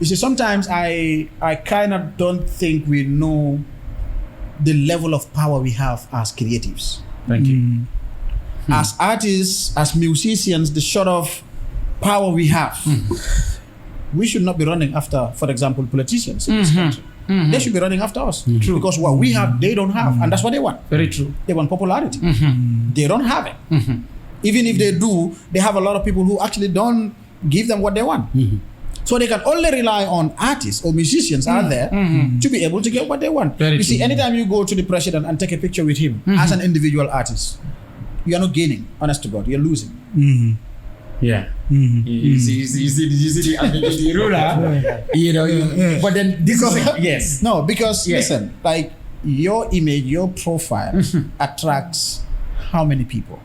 You see, sometimes I kind of don't think we know the level of power we have as creatives. Thank you. As artists, as musicians, the sort of power we have, we should not be running after, for example, politicians in this country. They should be running after us. True. Because what we have, they don't have. And that's what they want. Very true. They want popularity. They don't have it. Even if they do, they have a lot of people who actually don't give them what they want. So they can only rely on artists or musicians out there to be able to get what they want. Very you see, true. anytime you go to the president and take a picture with him as an individual artist, you are not gaining, honest to God, you're losing. Yeah. You see the ability ruler. You know, but then this is yes. No, because listen, like your image, your profile attracts how many people?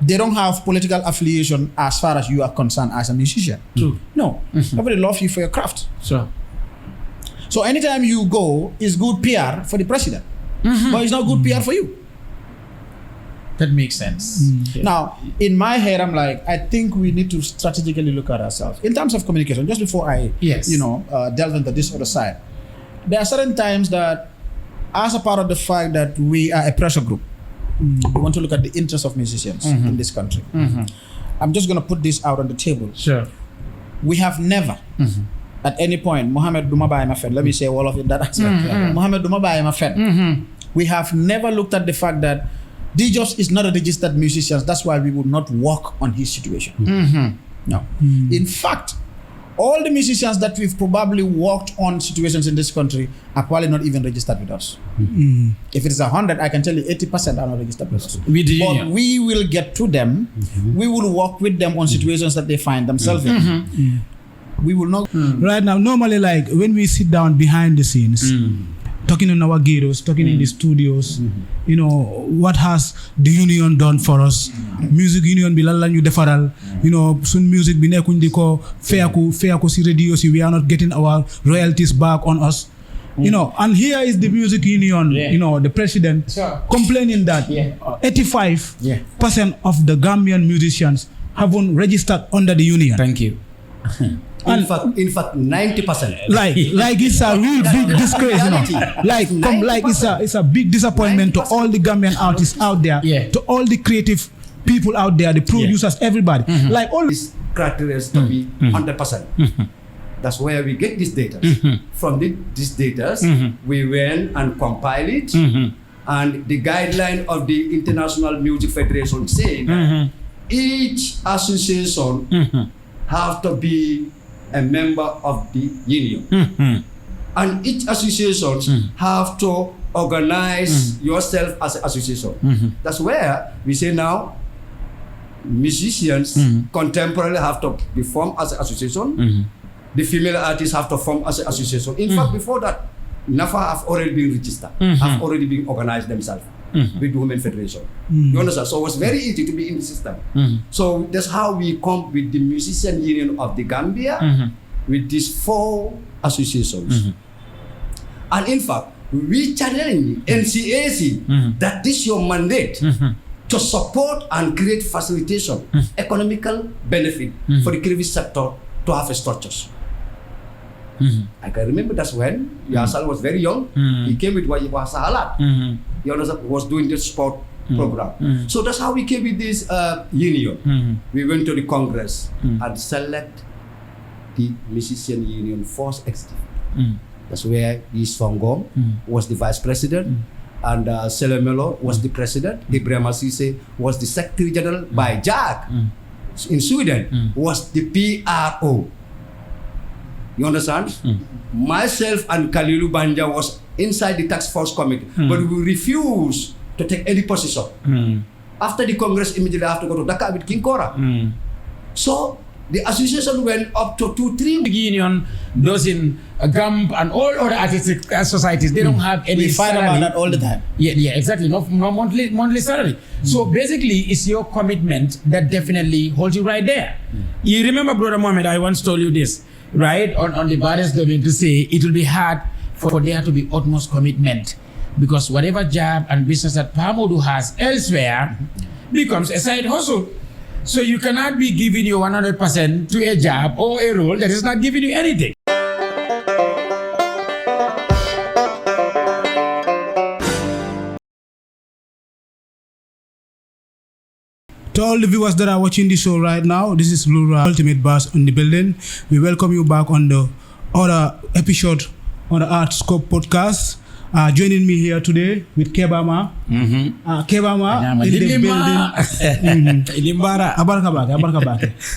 They don't have political affiliation as far as you are concerned as a musician. True. No. Nobody loves you for your craft. So anytime you go, it's good PR for the president. But it's not good PR for you. that makes sense. Yeah. Now, in my head, I'm like, I think we need to strategically look at ourselves. In terms of communication, just before I, delve into this other side, there are certain times that, as a part of the fact that we are a pressure group, we want to look at the interests of musicians in this country. I'm just going to put this out on the table. Sure. We have never, at any point, Mohammed Dumabai Mafen, let me say all of it that aspect. Mohammed Dumabai Mafen, we have never looked at the fact that DJOS is not a registered musician. That's why we would not work on his situation. No. In fact, all the musicians that we've probably worked on situations in this country are probably not even registered with us. If it is 100, I can tell you 80% are not registered with us. But we will get to them. We will work with them on situations that they find themselves in. We will not. Right now, normally, like when we sit down behind the scenes, talking in our ghettos, talking in the studios, you know, what has the union done for us? Music union bi lan la ñu defaral, you know, sun music bi nekkuñ di ko feeku si radio si, we are not getting our royalties back on us. You know, and here is the music union, you know, the president complaining that 85% of the Gambian musicians haven't registered under the union. Thank you. In fact, 90%. Like it's a real big disgrace, you know. Like it's a big disappointment to all the Gambian artists out there, to all the creative people out there, the producers, everybody. Like all these criteria to be 100%. That's where we get this data. From these data, we went and compile it, and the guideline of the International Music Federation saying each association have to be a member of the union, and each association have to organize yourself as an association. That's where we say now musicians contemporarily have to be formed as an association. The female artists have to form as an association. In fact, before that, NAFA have already been registered, have already been organized themselves with the Women Federation. You understand? So it was very easy to be in the system. So that's how we come with the Musician Union of the Gambia with these 4 associations. And in fact, we challenge NCAC that this is your mandate to support and create facilitation, economical benefit for the creative sector to have structures. I can remember that's when Yasal was very young. He came with Wasahalat. He was doing this sport program. So that's how we came with this union. We went to the Congress and select the Musician Union Force Executive. That's where Songom was the vice president, and Selemelo was the president. Ibrahim Asise was the secretary general. By Jack in Sweden was the PRO. You understand? Myself and Kalilu Banja was inside the task force committee, but we refused to take any position. After the Congress, immediately I have to go to Dhaka with King Kora. So the association went up to 2-3. The union, those in GAMP and all other artistic societies, they don't have any We fight salary. about that all the time. Yeah, exactly. No monthly salary. So basically, it's your commitment that definitely holds you right there. You remember, Brother Mohammed, I once told you this, right? On the baddest domain to say it will be hard for there to be utmost commitment, because whatever job and business that Pamodu has elsewhere becomes a side hustle. So you cannot be giving you 100% to a job or a role that is not giving you anything. To all the viewers that are watching the show right now, this is Lura Ultimate Bass on the building. We welcome you back on the other episode on the Art Scope podcast. Joining me here today with Kebama. Kebama in the building.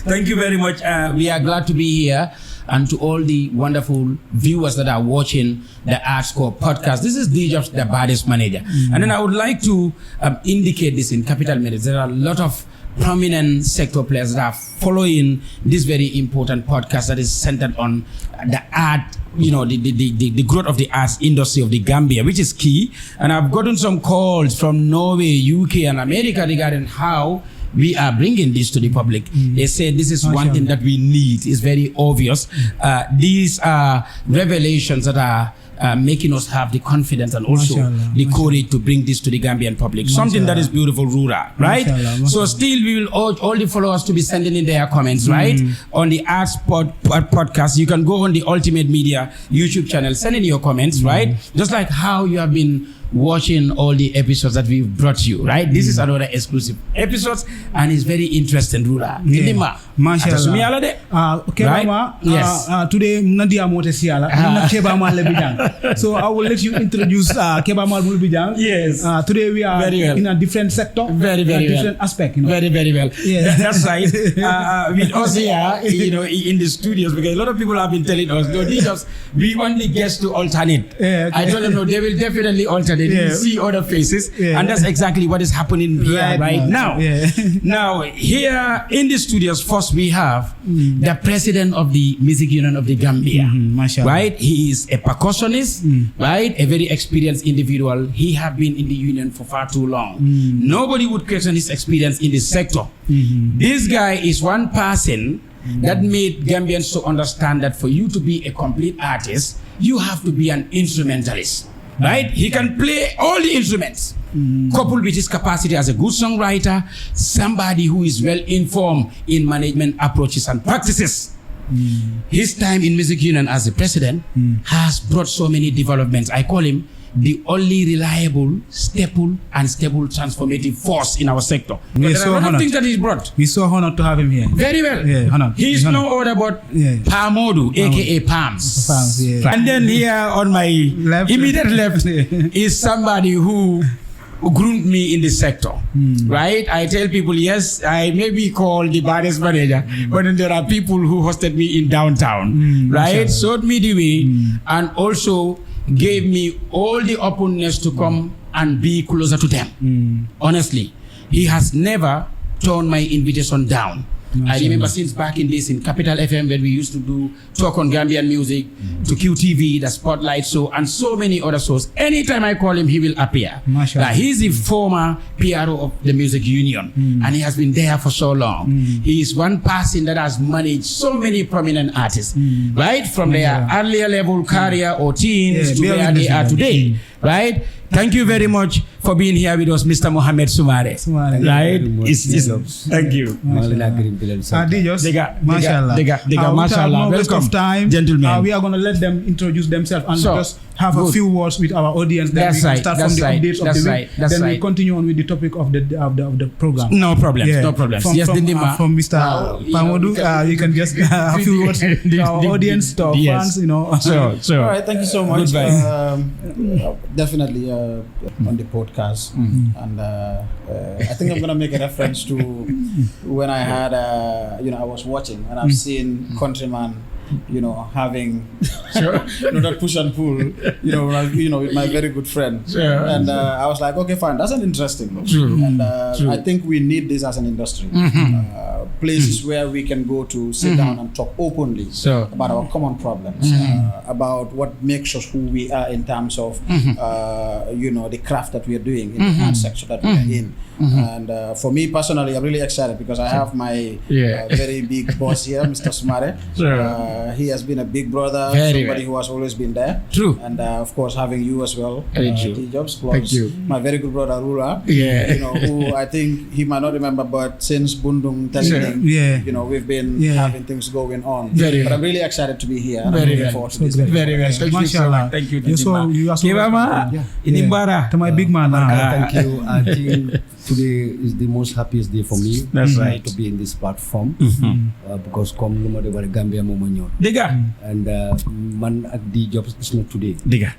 Thank you very much. We are glad to be here. And to all the wonderful viewers that are watching the Art Scope podcast, this is DJob's the baddest manager. And then I would like to indicate this in capital minutes. There are a lot of prominent sector players that are following this very important podcast that is centered on the art, the growth of the arts industry of the Gambia, which is key. And I've gotten some calls from Norway, UK, and America regarding how we are bringing this to the public. They say this is one thing that we need. It's very obvious. These are revelations that are making us have the confidence and also the courage to bring this to the Gambian public. Something that is beautiful, Rura, right? So still we will urge all the followers to be sending in their comments, right? On the Arts podcast, you can go on the Ultimate Media YouTube channel, send in your comments, right? Just like how you have been watching all the episodes that we've brought you, right? This is another exclusive episodes and it's very interesting, Rura. Mashallah. Kebama, yes. Today Nadia Motesiala, Kebama Lebijang. So I will let you introduce Kebama Lebijang. Yes. Today we are in a different sector, very different aspect. Very well. Yeah. That's right. With us here, in the studios, because a lot of people have been telling us, no, we only guess to alternate. I told them, no, they will definitely alternate. You see other faces, and that's exactly what is happening here right now. Now, here in the studios, first we have the president of the Music Union of the Gambia, right? He is a percussionist, right? A very experienced individual. He have been in the union for far too long. Nobody would question his experience in this sector. This guy is one person that made Gambians to understand that for you to be a complete artist, you have to be an instrumentalist. Right? He can play all the instruments, coupled with his capacity as a good songwriter, somebody who is well informed in management approaches and practices. His time in Music Union as the president has brought so many developments. I call him the only reliable, stable transformative force in our sector. There are a lot of things that he's brought. We're so honored to have him here. Very well. Yeah, He's no other but Pamodu, aka Palms. And then here on my immediate left is somebody who groomed me in this sector, right? I tell people, yes, I may be called the baddest manager, but then there are people who hosted me in downtown, right? Showed me the way and also gave me all the openness to come and be closer to them. Honestly, he has never turned my invitation down. I remember since back in days in Capital FM when we used to do talk on Gambian music, to QTV, the Spotlight show, and so many other shows. Anytime I call him, he will appear. He's the former PRO of the Music Union, and he has been there for so long. He is one person that has managed so many prominent artists, right? From their earlier level career or teens to where they are today, right? Thank you very much for being here with us, Mr. Mohammed Sumare. Right? Thank you. Mashallah. Welcome, time, gentlemen. We are going to let them introduce themselves and just have a few words with our audience. Then we can start from the updates of the week. Then we continue on with the topic of the program. No problem. No problem. From Mr. Pamodu, you can just have a few words to our audience, to our fans. Sure. All right. Thank you so much. Definitely on the podcast, and I think I'm gonna make a reference to when I had I was watching and I've seen Countryman having that push and pull, with my very good friend. And I was like, okay, fine, that's an interesting book. And I think we need this as an industry. Places where we can go to sit down and talk openly about our common problems, about what makes us who we are in terms of, the craft that we are doing in the art sector that we are in. And for me personally, I'm really excited because I have my very big boss here, Mr. Sumare. He has been a big brother, somebody who has always been there. True. And of course, having you as well, T-Jobs, Thank you. my very good brother Rula, you know, who I think he might not remember, but since Bundung Telling, you know, we've been having things going on. But I'm really excited to be here. And I'm looking forward to this. Very well. Thank you so much. Thank you. You are so Inimbara. to my big man. Thank you. I think today is the most happiest day for me. That's right. To be in this platform because come no matter what Gambia momo Diga. and man at the jobs is not today. Diga.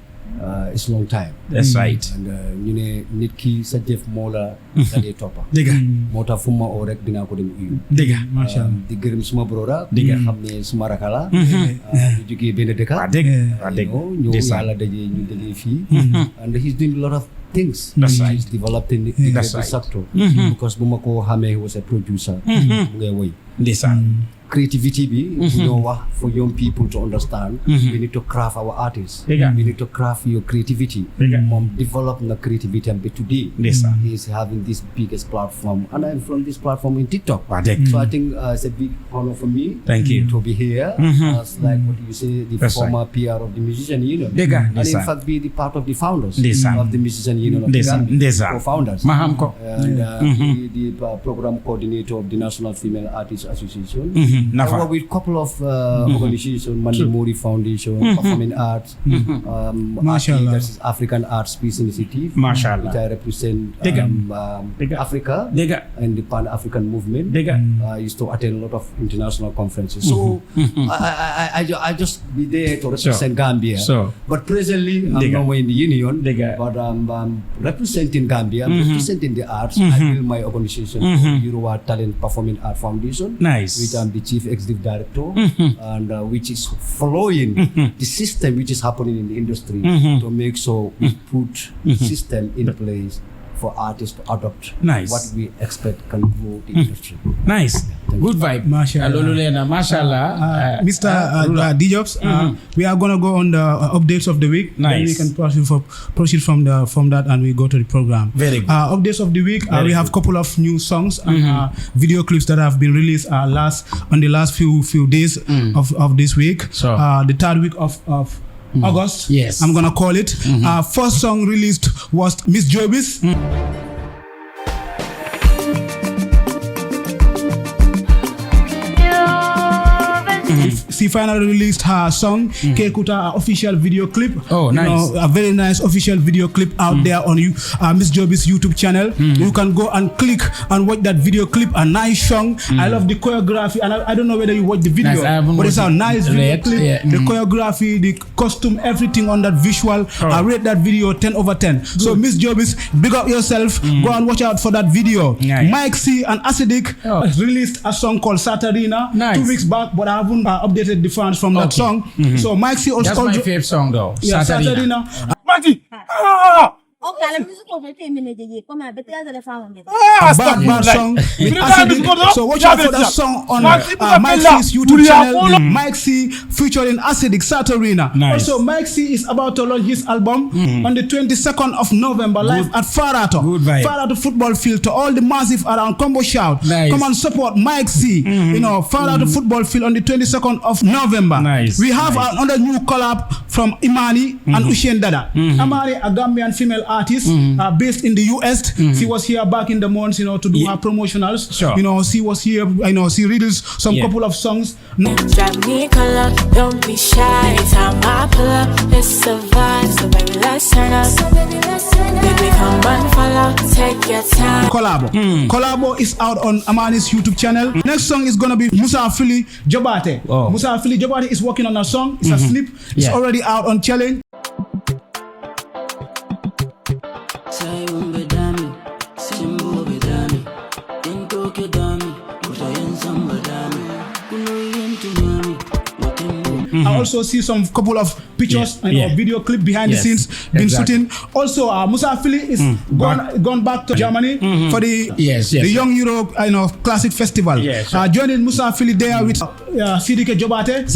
It's a long time. That's right. And ñu ne nit ki sa jëf moo la sa dee toppa. Diga. moo tax fu ma oo rek dinaa ko dem uyu. Diga. Masha Allah. di gërëm suma broda. Diga. xam ne suma raka la. ñu jógee benn dëkk. ñëw yàlla dajee ñu dajee fii. And he's doing a lot of things. That's right. He's developed in the sector. Because bu ma ko xamee he was a producer. mu ngay woy. Creativity be for young people to understand. We need to craft our artists. We need to craft your creativity. Develop the creativity, and today he is having this biggest platform, and I'm from this platform in TikTok. So I think it's a big honor for me. Thank you To be here as like what you say, the former PR of the Musician Union, and in fact be the part of the founders of the Musician Union of the Gambia, co-founders, and the program coordinator of the National Female Artists Association. I work with a couple of organizations, Mandi Mori Foundation, Performing Arts, that's African Arts Peace Initiative, which I represent Africa and the Pan-African movement. I used to attend a lot of international conferences. So I just be there to represent Gambia. But presently, I'm nowhere in the union, but I'm representing Gambia, I'm representing the arts. I build my organization, Euro Talent Performing Art Foundation, which I'm the Chief Executive Director, and which is following the system which is happening in the industry to make sure we put system in place for artists to adopt what we expect can grow the industry. Good vibe. Mashallah. Mr. D-Jobs, we are going to go on the updates of the week. Then we can proceed from that, and we go to the program. Very good. Updates of the week. We have a couple of new songs and video clips that have been released on the last few days of this week. The third week of August. Yes. I'm going to call it. First song released was Miss Jobis. She finally released her song, Kekuta, official video clip. Oh, nice. A very nice official video clip out there on Miss Jobis YouTube channel. You can go and click and watch that video clip. A nice song. I love the choreography, and I don't know whether you watch the video, but it's a nice video clip. The choreography, the costume, everything on that visual. I rate that video 10 over 10. Good. So Miss Jobis, big up yourself. Go and watch out for that video. Mike C and Acidic released a song called Satarina 2 weeks back, but I haven't updated the fans from that song. So Mike C also... That's my favorite song though. Yeah, Satarina. Okay, music over 10 minutes. Come on, but there's a phone. Bad song with Acidic. So watch out for that song on Mike C's YouTube channel. Mike C featuring Acidic, Satarina. Also, Mike C is about to launch his album on the 22nd of November live at Farato. Farato football field. To all the massive around, combo shout. Come and support Mike C. You know, Farato football field on the 22nd of November. We have another new collab from Imani and Ushen Dada. Imani, a Gambian female artist based in the US. She was here back in the months, you know, to do her promotionals. You know, she was here, you know, she released some couple of songs. Drive me color, don't be shy. Time I pull up, it's a vibe. So baby, let's turn up. Baby, come and follow, take your time. Collabo is out on Amani's YouTube channel. Next song is gonna be Musa Afili Jobate. Musa Afili Jobate is working on a song. It's a slip. It's already out on Challenge. I also see some couple of pictures and video clip behind the scenes been shooting. Also, Musa Afili is gone back to Germany for the Young Euro Classic Festival. Joining Musa Afili there with Sidike Jobate.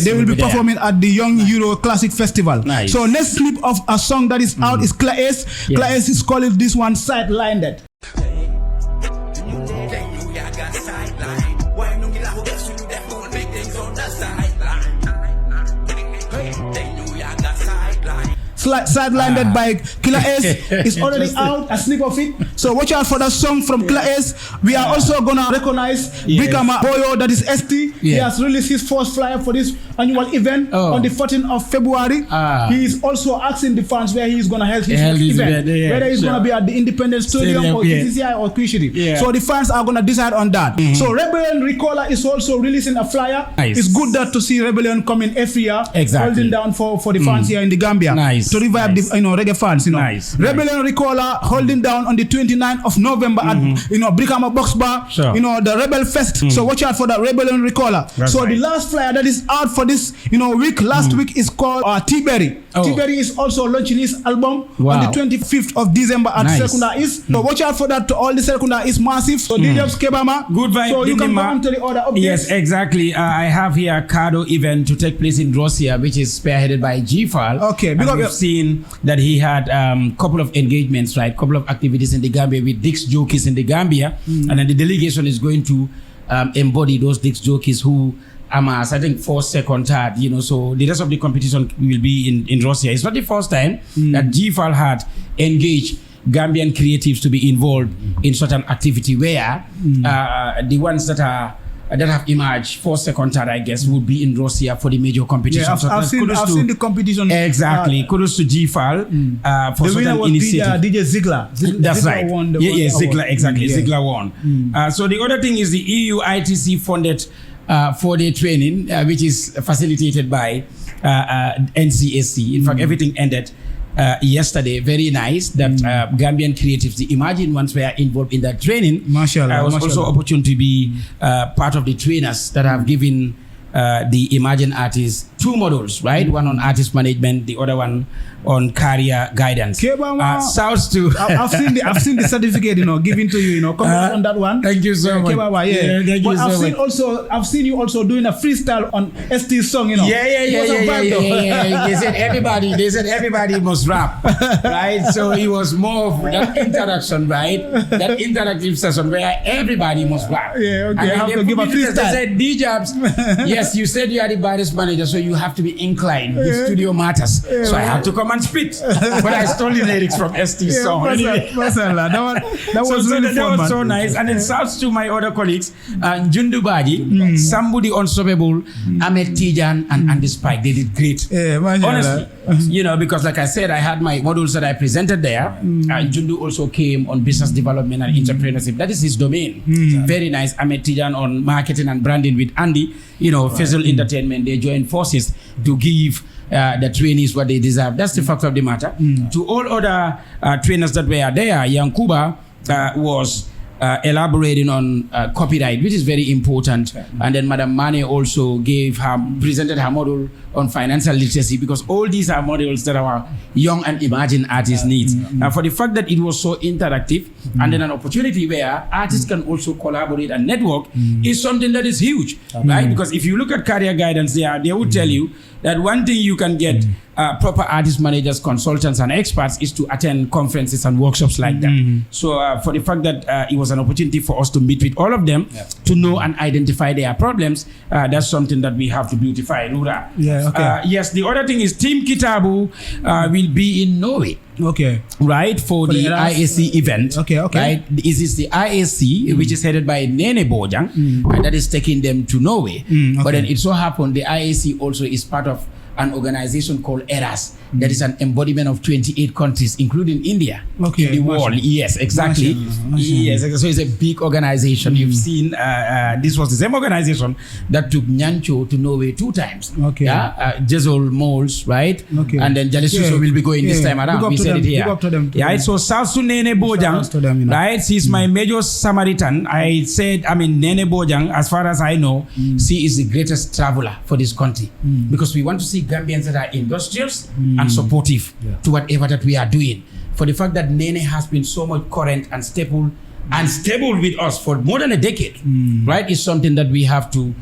They will be performing at the Young Euro Classic Festival. So next clip of a song that is out is Claes. Claes is calling this one Sidelined. got sideline. Why no get out guess you that doing big things on the sideline. They knew y'all got sideline. Sidelined by Killer S is already out, a snippet of it. So watch out for that song from Killer S. We are also gonna recognize Brikama Boyo, that is ST. He has released his first flyer for this annual event on the 14th of February. He is also asking the fans where he is gonna hold his event, whether he's gonna be at the Independence Stadium or TCCI or Quishiri. So the fans are gonna decide on that. So Rebellion Ricola is also releasing a flyer. It's good that to see Rebellion coming every year, holding down for the fans here in the Gambia. To revive the reggae fans, Rebellion Ricola holding down on the 29th of November at Brikama Box Bar, the Rebel Fest. So watch out for that Rebellion Ricola. So the last flyer that is out for this week, last week is called T-Berry. T-Berry is also launching his album on the 25th of December at Sekunda East. So watch out for that to all the Sekunda East massive. So DJs Kebama, good vibe. So you can go on to the other updates. Yes, exactly. I have here a Cardo event to take place in Rosia, which is spearheaded by G-Fal. Okay, because we've seen that he had couple of engagements, right? Couple of activities in the Gambia with Dix jockeys in the Gambia, and then the delegation is going to embody those Dix jockeys who amass, I think, 4th, 2nd, 3rd, so the rest of the competition will be in Rosia. It's not the first time that G-Fal had engaged Gambian creatives to be involved in such an activity where the ones that have emerged 4th, 2nd, 3rd, I guess, would be in Rosia for the major competition. I've seen the competition. Exactly. Kudos to G-Fal for the such winner an was initiative. DJ Ziggler. That's Ziggler right. Won the Ziggler, exactly. Ziggler won. So the other thing is the EU ITC funded 4-day training, which is facilitated by NCAC. In fact, everything ended yesterday. Very nice that Gambian creatives, the Imagine ones, were involved in that training. I was also opportunity to be part of the trainers that have given the Imagine artists 2 modules, right? One on artist management, the other one on career guidance. Sounds to I've seen the certificate, given to you, comment on that one. Thank you so much. Thank you so much. I've seen you also doing a freestyle on ST's song, Yeah. They said everybody must rap, right? So it was more of that interaction, right? That interactive session where everybody must rap. Yeah, okay. I have to give a freestyle. They said, D-Jabs, yes, you said you are the baddest manager, so you have to be inclined. The studio matters. So I have to come and spit. But I stole the lyrics from ST's song. Anyway. That was really fun. That was so nice. And then shouts to my other colleagues, Jundu Baji, Somebody Unstoppable, Ahmed Tijan, and the Spike. They did great. Honestly, because like I said, I had my modules that I presented there. Jundu also came on business development and entrepreneurship. That is his domain. Very nice. Ahmed Tijan on marketing and branding with Andy. Fizzle Entertainment. They joined forces to give the trainees what they deserve. That's the fact of the matter. To all other trainers that were there, Yankuba was elaborating on copyright, which is very important. And then Madam Mane also presented her model on financial literacy, because all these are models that our young and emerging artists need. For the fact that it was so interactive, and then an opportunity where artists can also collaborate and network is something that is huge, right? Because if you look at career guidance, they would tell you that one thing you can get proper artist managers, consultants, and experts is to attend conferences and workshops like that. So for the fact that it was an opportunity for us to meet with all of them to know and identify their problems, that's something that we have to beautify. Nura. Yes, the other thing is Team Kitabu will be in Norway. Okay. Right, for the IAC event. Okay. Right, this is the IAC, which is headed by Nene Bojang, and that is taking them to Norway. But then it so happened the IAC also is part of an organization called ERAS that is an embodiment of 28 countries, including India, in the world. Yes, exactly. Yes, so it's a big organization. You've seen this was the same organization that took Nyancho to Norway 2 times. Jezol Moles, right? And then Jalisuso will be going this time around. We said it here. So South to Nene Bojang, right? She's my major Samaritan. I said, Nene Bojang, as far as I know, she is the greatest traveler for this country, because we want to see Gambians that are industrious and supportive to whatever that we are doing. For the fact that Nene has been so much current and stable with us for more than a decade, right, is something that we have to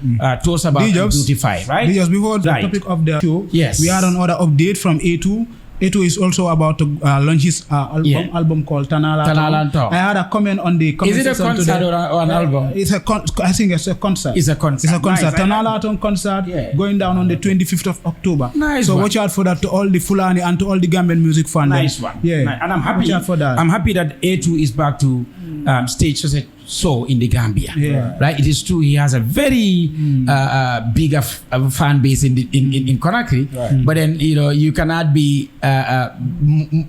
toast about and beautify, right? Just before the topic of the show, we had another update from A2. A2 is also about to launch his album called Tanala Talk. I had a comment on the comment section. Is it a concert today. or an album? I think it's a concert. It's a concert. Nice. Tanala Talk concert going down on the 25th of October. Nice. So watch out for that to all the Fulani and to all the Gambian music fans. Nice one. Yeah. Nice. And I'm happy. Watch out for that. I'm happy that A2 is back to stage so in the Gambia. Yeah. Right. It is true. He has a very bigger fan base in Conakry. Right. But then you cannot be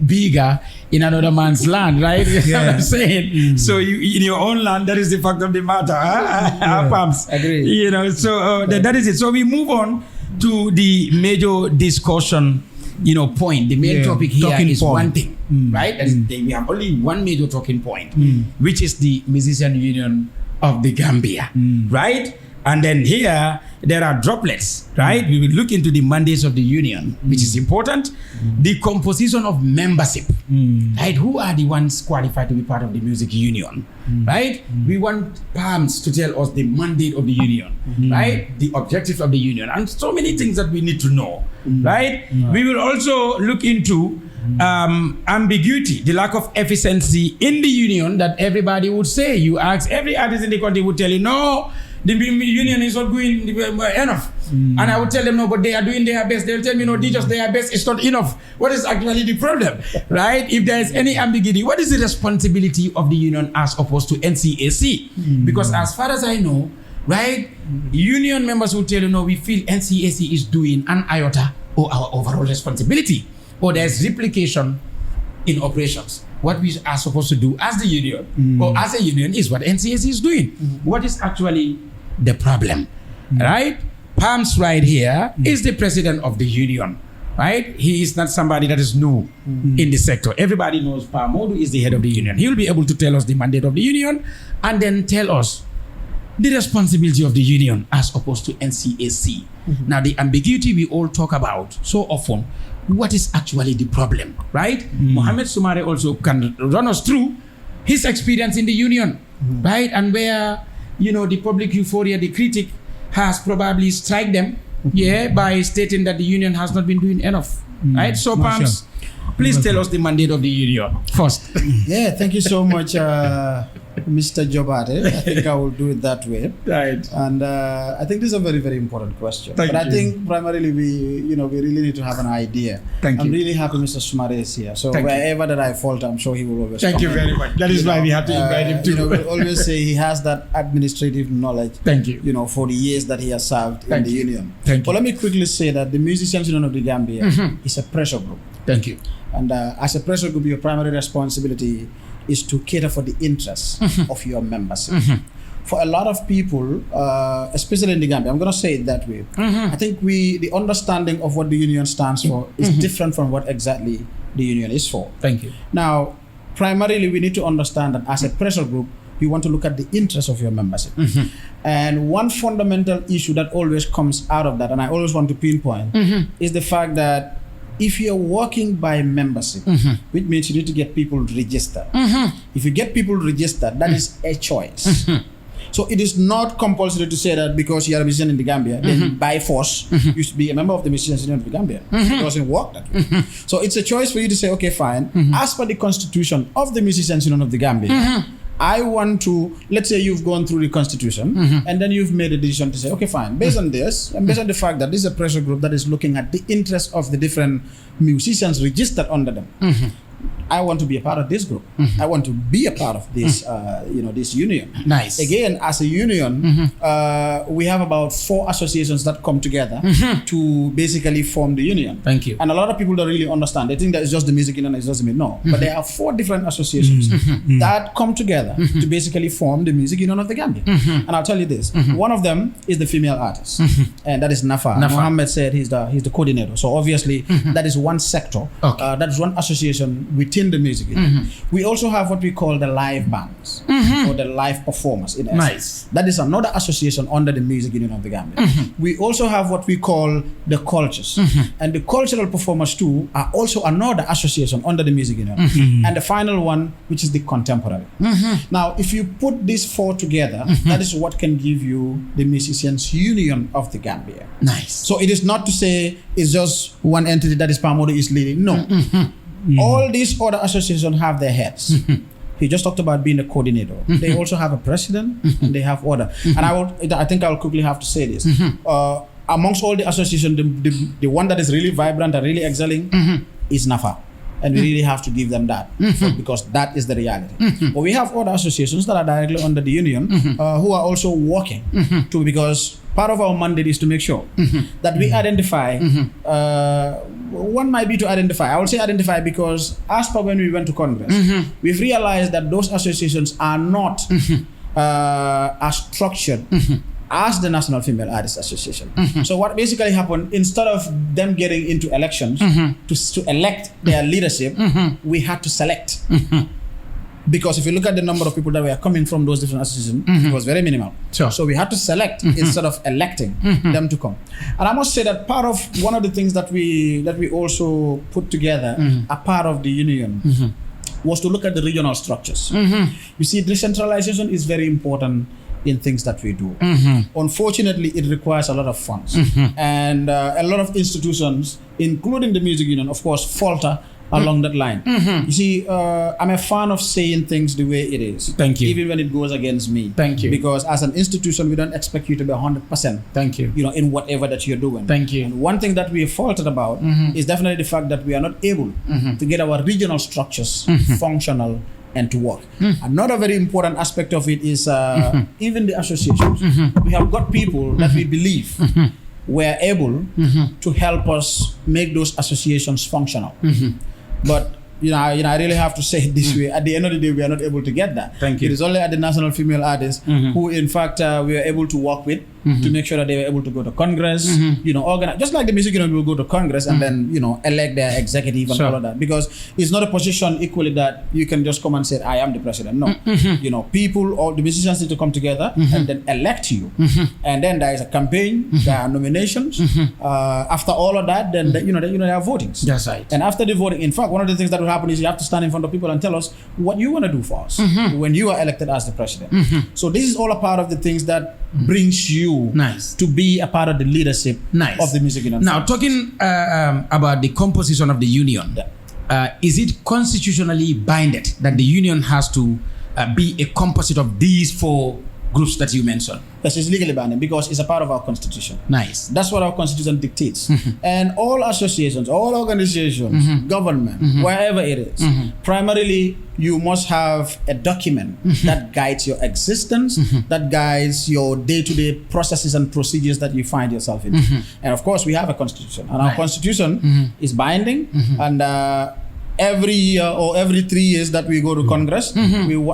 bigger in another man's land, right? You know what I'm saying? So you in your own land, that is the fact of the matter. Pumps. Agree. So that is it. So we move on to the major discussion point. The main topic here talking is point. one thing, right? We have only one major talking point, which is the Musician Union of the Gambia, right? And then here there are droplets, right? We will look into the mandates of the union, which is important. The composition of membership, right? Who are the ones qualified to be part of the music union, right? We want PAMS to tell us the mandate of the union, right? The objectives of the union, and so many things that we need to know, right? We will also look into ambiguity, the lack of efficiency in the union that everybody would say. You ask every artist in the country would tell you, no, the union is not going enough. And I would tell them, no, but they are doing their best. They'll tell me, no, just their best is not enough. What is actually the problem, right? If there is any ambiguity, what is the responsibility of the union as opposed to NCAC? Because as far as I know, right, union members will tell you, no, we feel NCAC is doing an iota or our overall responsibility, or there's replication in operations. What we are supposed to do as the union or as a union is what NCAC is doing. What is actually the problem, right? Pams right here is the president of the union, right? He is not somebody that is new in the sector. Everybody knows Modu is the head of the union. He will be able to tell us the mandate of the union and then tell us the responsibility of the union as opposed to NCAC. Now, the ambiguity we all talk about so often, what is actually the problem, right? Mohamed Sumare also can run us through his experience in the union, right? And where, the public euphoria, the critic has probably strike them, by stating that the union has not been doing enough, right? So, Pams, please tell us the mandate of the union first. Yeah, thank you so much, Mr. Jobate. I think I will do it that way. Right. And I think this is a very, very important question. Thank I you. think primarily we really need to have an idea. I'm really happy Mr. Sumare is here. So wherever that I falter, I'm sure he will always Thank you very much. That is why we have to invite him too. We always say he has that administrative knowledge. Thank you. For the years that he has served in the union. Thank you. But let me quickly say that the Musicians Union of the Gambia is a pressure group. Thank you. And as a pressure group, your primary responsibility is to cater for the interests of your membership. For a lot of people, especially in the Gambia, I'm going to say it that way. I think the understanding of what the union stands for is different from what exactly the union is for. Thank you. Now, primarily, we need to understand that as a pressure group, you want to look at the interests of your membership. And one fundamental issue that always comes out of that, and I always want to pinpoint, is the fact that if you're working by membership, which means you need to get people registered. If you get people registered, that is a choice. So it is not compulsory to say that because you are a musician in the Gambia, then by force, you should be a member of the Musicians Union of the Gambia. It doesn't work that way. So it's a choice for you to say, okay, fine. As per the constitution of the Musicians Union of the Gambia, I want to, let's say you've gone through the constitution and then you've made a decision to say, okay, fine, based on this, and based on the fact that this is a pressure group that is looking at the interests of the different musicians registered under them. I want to be a part of this group. I want to be a part of this, this union. Nice. Again, as a union, we have about 4 associations that come together to basically form the union. Thank you. And a lot of people don't really understand. They think that it's just the music union, it's just the music. No. But there are 4 different associations that come together to basically form the music union of the Gambia. And I'll tell you this. One of them is the female artist. And that is Nafa. Mohammed said he's the coordinator. So obviously, that is one sector. That is one association with within the music union. We also have what we call the live bands or the live performers in essence. Nice. That is another association under the music union of the Gambia. We also have what we call the cultures. And the cultural performers too are also another association under the music union. And the final one, which is the contemporary. Now, if you put these four together, that is what can give you the Musicians Union of the Gambia. Nice. So it is not to say it's just one entity that is Pamodo is leading. No. All these other associations have their heads. He just talked about being a coordinator. They also have a president and they have order. And I think I'll quickly have to say this. Amongst all the associations, the one that is really vibrant and really excelling is NAFA. And we really have to give them that because that is the reality. But we have other associations that are directly under the union who are also working because part of our mandate is to make sure that we identify, one might be to identify, I will say identify because as per when we went to Congress, we've realized that those associations are not as structured as the National Female Artists Association. So what basically happened, instead of them getting into elections to elect their leadership, we had to select. Because if you look at the number of people that were coming from those different associations, it was very minimal. Sure. So we had to select instead of electing them to come. And I must say that part of one of the things that we also put together, a part of the union, was to look at the regional structures. You see, decentralization is very important in things that we do. Unfortunately, it requires a lot of funds. And a lot of institutions, including the music union, of course, falter along that line. You see, I'm a fan of saying things the way it is. Thank you. Even when it goes against me. Thank you. Because as an institution, we don't expect you to be 100%. Thank you. In whatever that you're doing. Thank you. And one thing that we have faltered about is definitely the fact that we are not able to get our regional structures functional and to work. Another very important aspect of it is even the associations. We have got people that we believe were able to help us make those associations functional. But I really have to say it this way. At the end of the day, we are not able to get that. Thank you. It is only at the National Female Artists who, in fact, we were able to work with to make sure that they were able to go to Congress, organize, just like the music union will go to Congress and then, elect their executive and all of that. Because it's not a position equally that you can just come and say, I am the president. No. People or the musicians need to come together and then elect you. And then there is a campaign, there are nominations. After all of that, then, there are votings. That's right. And after the voting, in fact, one of the things that will happen is you have to stand in front of people and tell us what you want to do for us when you are elected as the president. So this is all a part of the things that brings you to be a part of the leadership of the music union. Now, talking about the composition of the union, is it constitutionally binded that the union has to be a composite of these four groups that you mentioned? Yes, it's legally binding because it's a part of our constitution. Nice. That's what our constitution dictates. And all associations, all organizations, government, wherever it is, primarily you must have a document that guides your existence, that guides your day-to-day processes and procedures that you find yourself in. And of course, we have a constitution. And our constitution is binding. And every year or every 3 years that we go to Congress,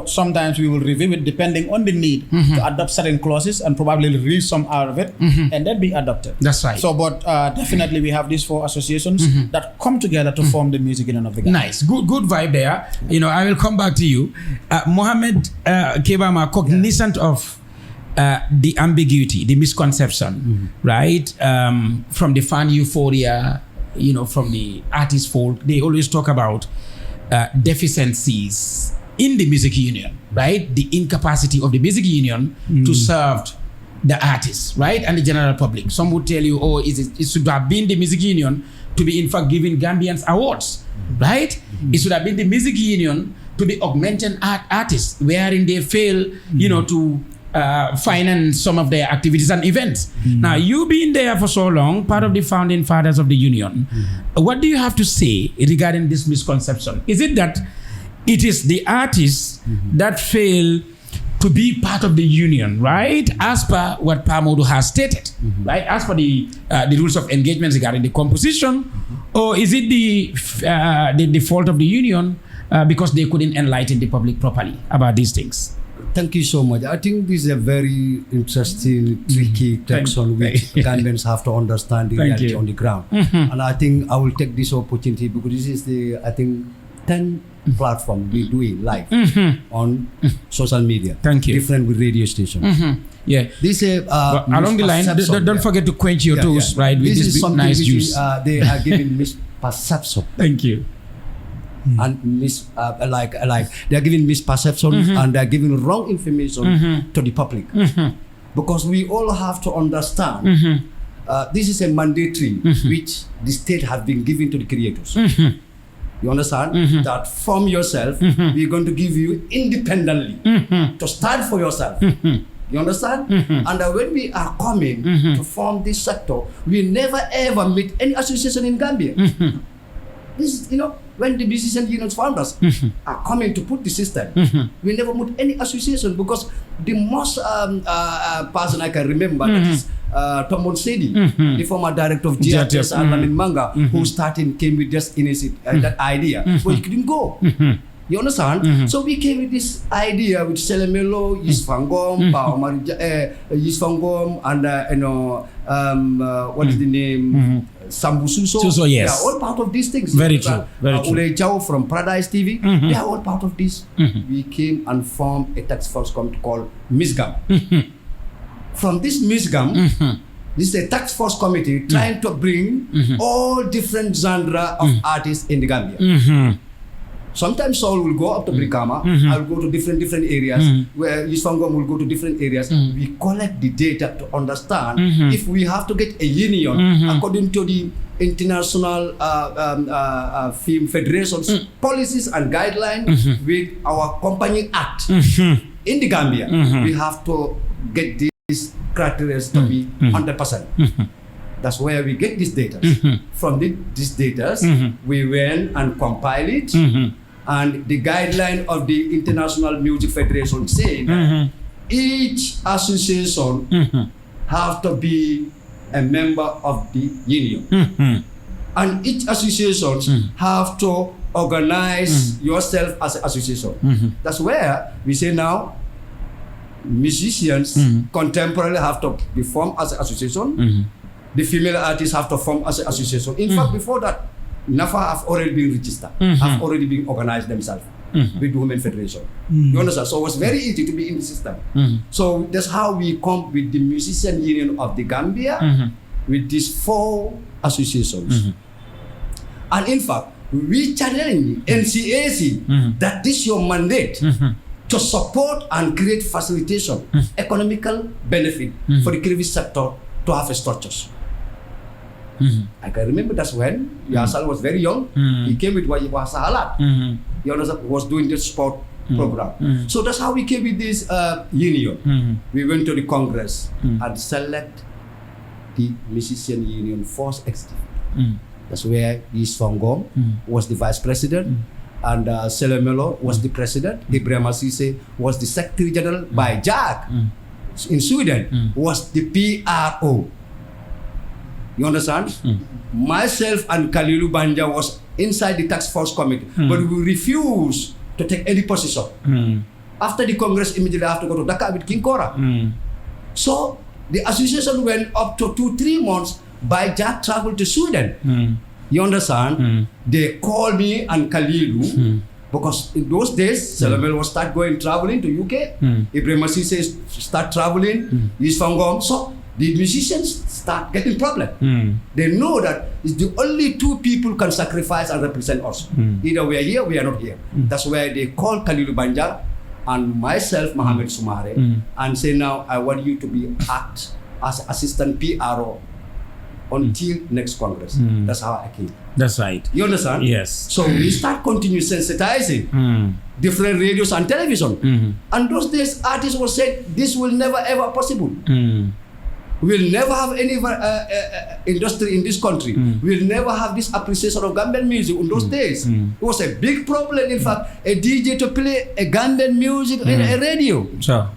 sometimes we will review it depending on the need to adopt certain clauses and probably release some out of it and then be adopted. That's right. So, but definitely we have these four associations that come together to form the music union of the Gambia. Nice, good vibe there. I will come back to you, Mohammed Kebama, cognizant of the ambiguity, the misconception, right, from the fan euphoria. From the artist folk, they always talk about deficiencies in the music union, right? The incapacity of the music union to serve the artists, right? And the general public. Some would tell you, it should have been the music union to be in fact giving Gambians awards, right? It should have been the music union to be augmenting artists, wherein they fail, to finance some of their activities and events. Now, you being there for so long, part of the founding fathers of the union, what do you have to say regarding this misconception? Is it that it is the artists that fail to be part of the union, right? As per what Pamodo has stated, right? As per the rules of engagement regarding the composition, or is it the fault of the union because they couldn't enlighten the public properly about these things? Thank you so much. I think this is a very interesting, tricky text on which Gambians have to understand the reality on the ground. And I think I will take this opportunity because this is 10 platforms we do it live on social media. Thank you. Different with radio stations. Yeah. This Along the line, don't forget to quench your toast, right? With This this is something nice which juice. they are giving misperception. Thank you. And they are giving misperception and they are giving wrong information to the public, because we all have to understand this is a mandatory which the state has been given to the creators. You understand that from yourself we're going to give you independently to stand for yourself. You understand? And when we are coming to form this sector, we never ever meet any association in Gambia. This is, when the musician unions founders are coming to put the system, we never meet any association, because the most person I can remember that is Tom Monsedi, the former director of GRTS and Lamin Manga, who came with this that idea, but he couldn't go. You understand? So we came with this idea with Selemelo, Yisfangom, Yisfangom, and what is the name? Sambususo. Suso, yes. They are all part of these things. Very true. Very true. Ule Chao from Paradise TV, they are all part of this. We came and formed a task force committee called MISGAM. From this MISGAM, this is a task force committee trying to bring all different genre of artists in the Gambia. Sometimes Saul will go up to Brikama, I'll go to different areas, where Yisfangom will go to different areas. We collect the data to understand if we have to get a union according to the International Film Federation's policies and guidelines with our Company Act in the Gambia. We have to get these criteria to be 100%. That's where we get these data. From these data, we went and compile it. And the guideline of the International Music Federation saying that each association have to be a member of the union. And each association have to organize yourself as an association. That's where we say now musicians contemporarily have to be formed as an association. The female artists have to form as an association. In fact, before that, NAFA have already been registered, have already been organized themselves with the Women Federation. You understand? So it was very easy to be in the system. So that's how we come with the Musician Union of the Gambia with these 4 associations. And in fact, we challenge NCAC that this is your mandate to support and create facilitation, economical benefit for the creative sector to have structures. I can remember that's when Yasal was very young. He came with Waiwasa Alat. He was doing the sport program. So that's how we came with this union. We went to the Congress and select the Musician Union Force Executive. That's where Yisfangom was the vice president, and Selemelo was the president. Ibrahim Asise was the secretary general. By Jack in Sweden was the PRO. You understand? Myself and Kalilu Banja was inside the task force committee, but we refused to take any position. After the Congress, immediately I have to go to Dhaka with King Kora. So the association went up to 2-3 months. By Jack traveled to Sweden. You understand? They called me and Kalilu because in those days, Salamel was traveling to UK. Ibrahim Asise start traveling. Yisfangom. So the musicians start getting problem. They know that it's the only 2 people can sacrifice and represent us. Either we are here, we are not here. That's where they call Kalilu Banja and myself, Mohammed Sumare, and say, now I want you to act as assistant PRO until next Congress. That's how I came. That's right. You understand? Yes. So we start continue sensitizing different radios and television. And those days artists were saying this will never ever possible. We'll never have any industry in this country. We'll never have this appreciation of Gambian music in those days. It was a big problem, in fact, a DJ to play a Gambian music in a radio. Sure.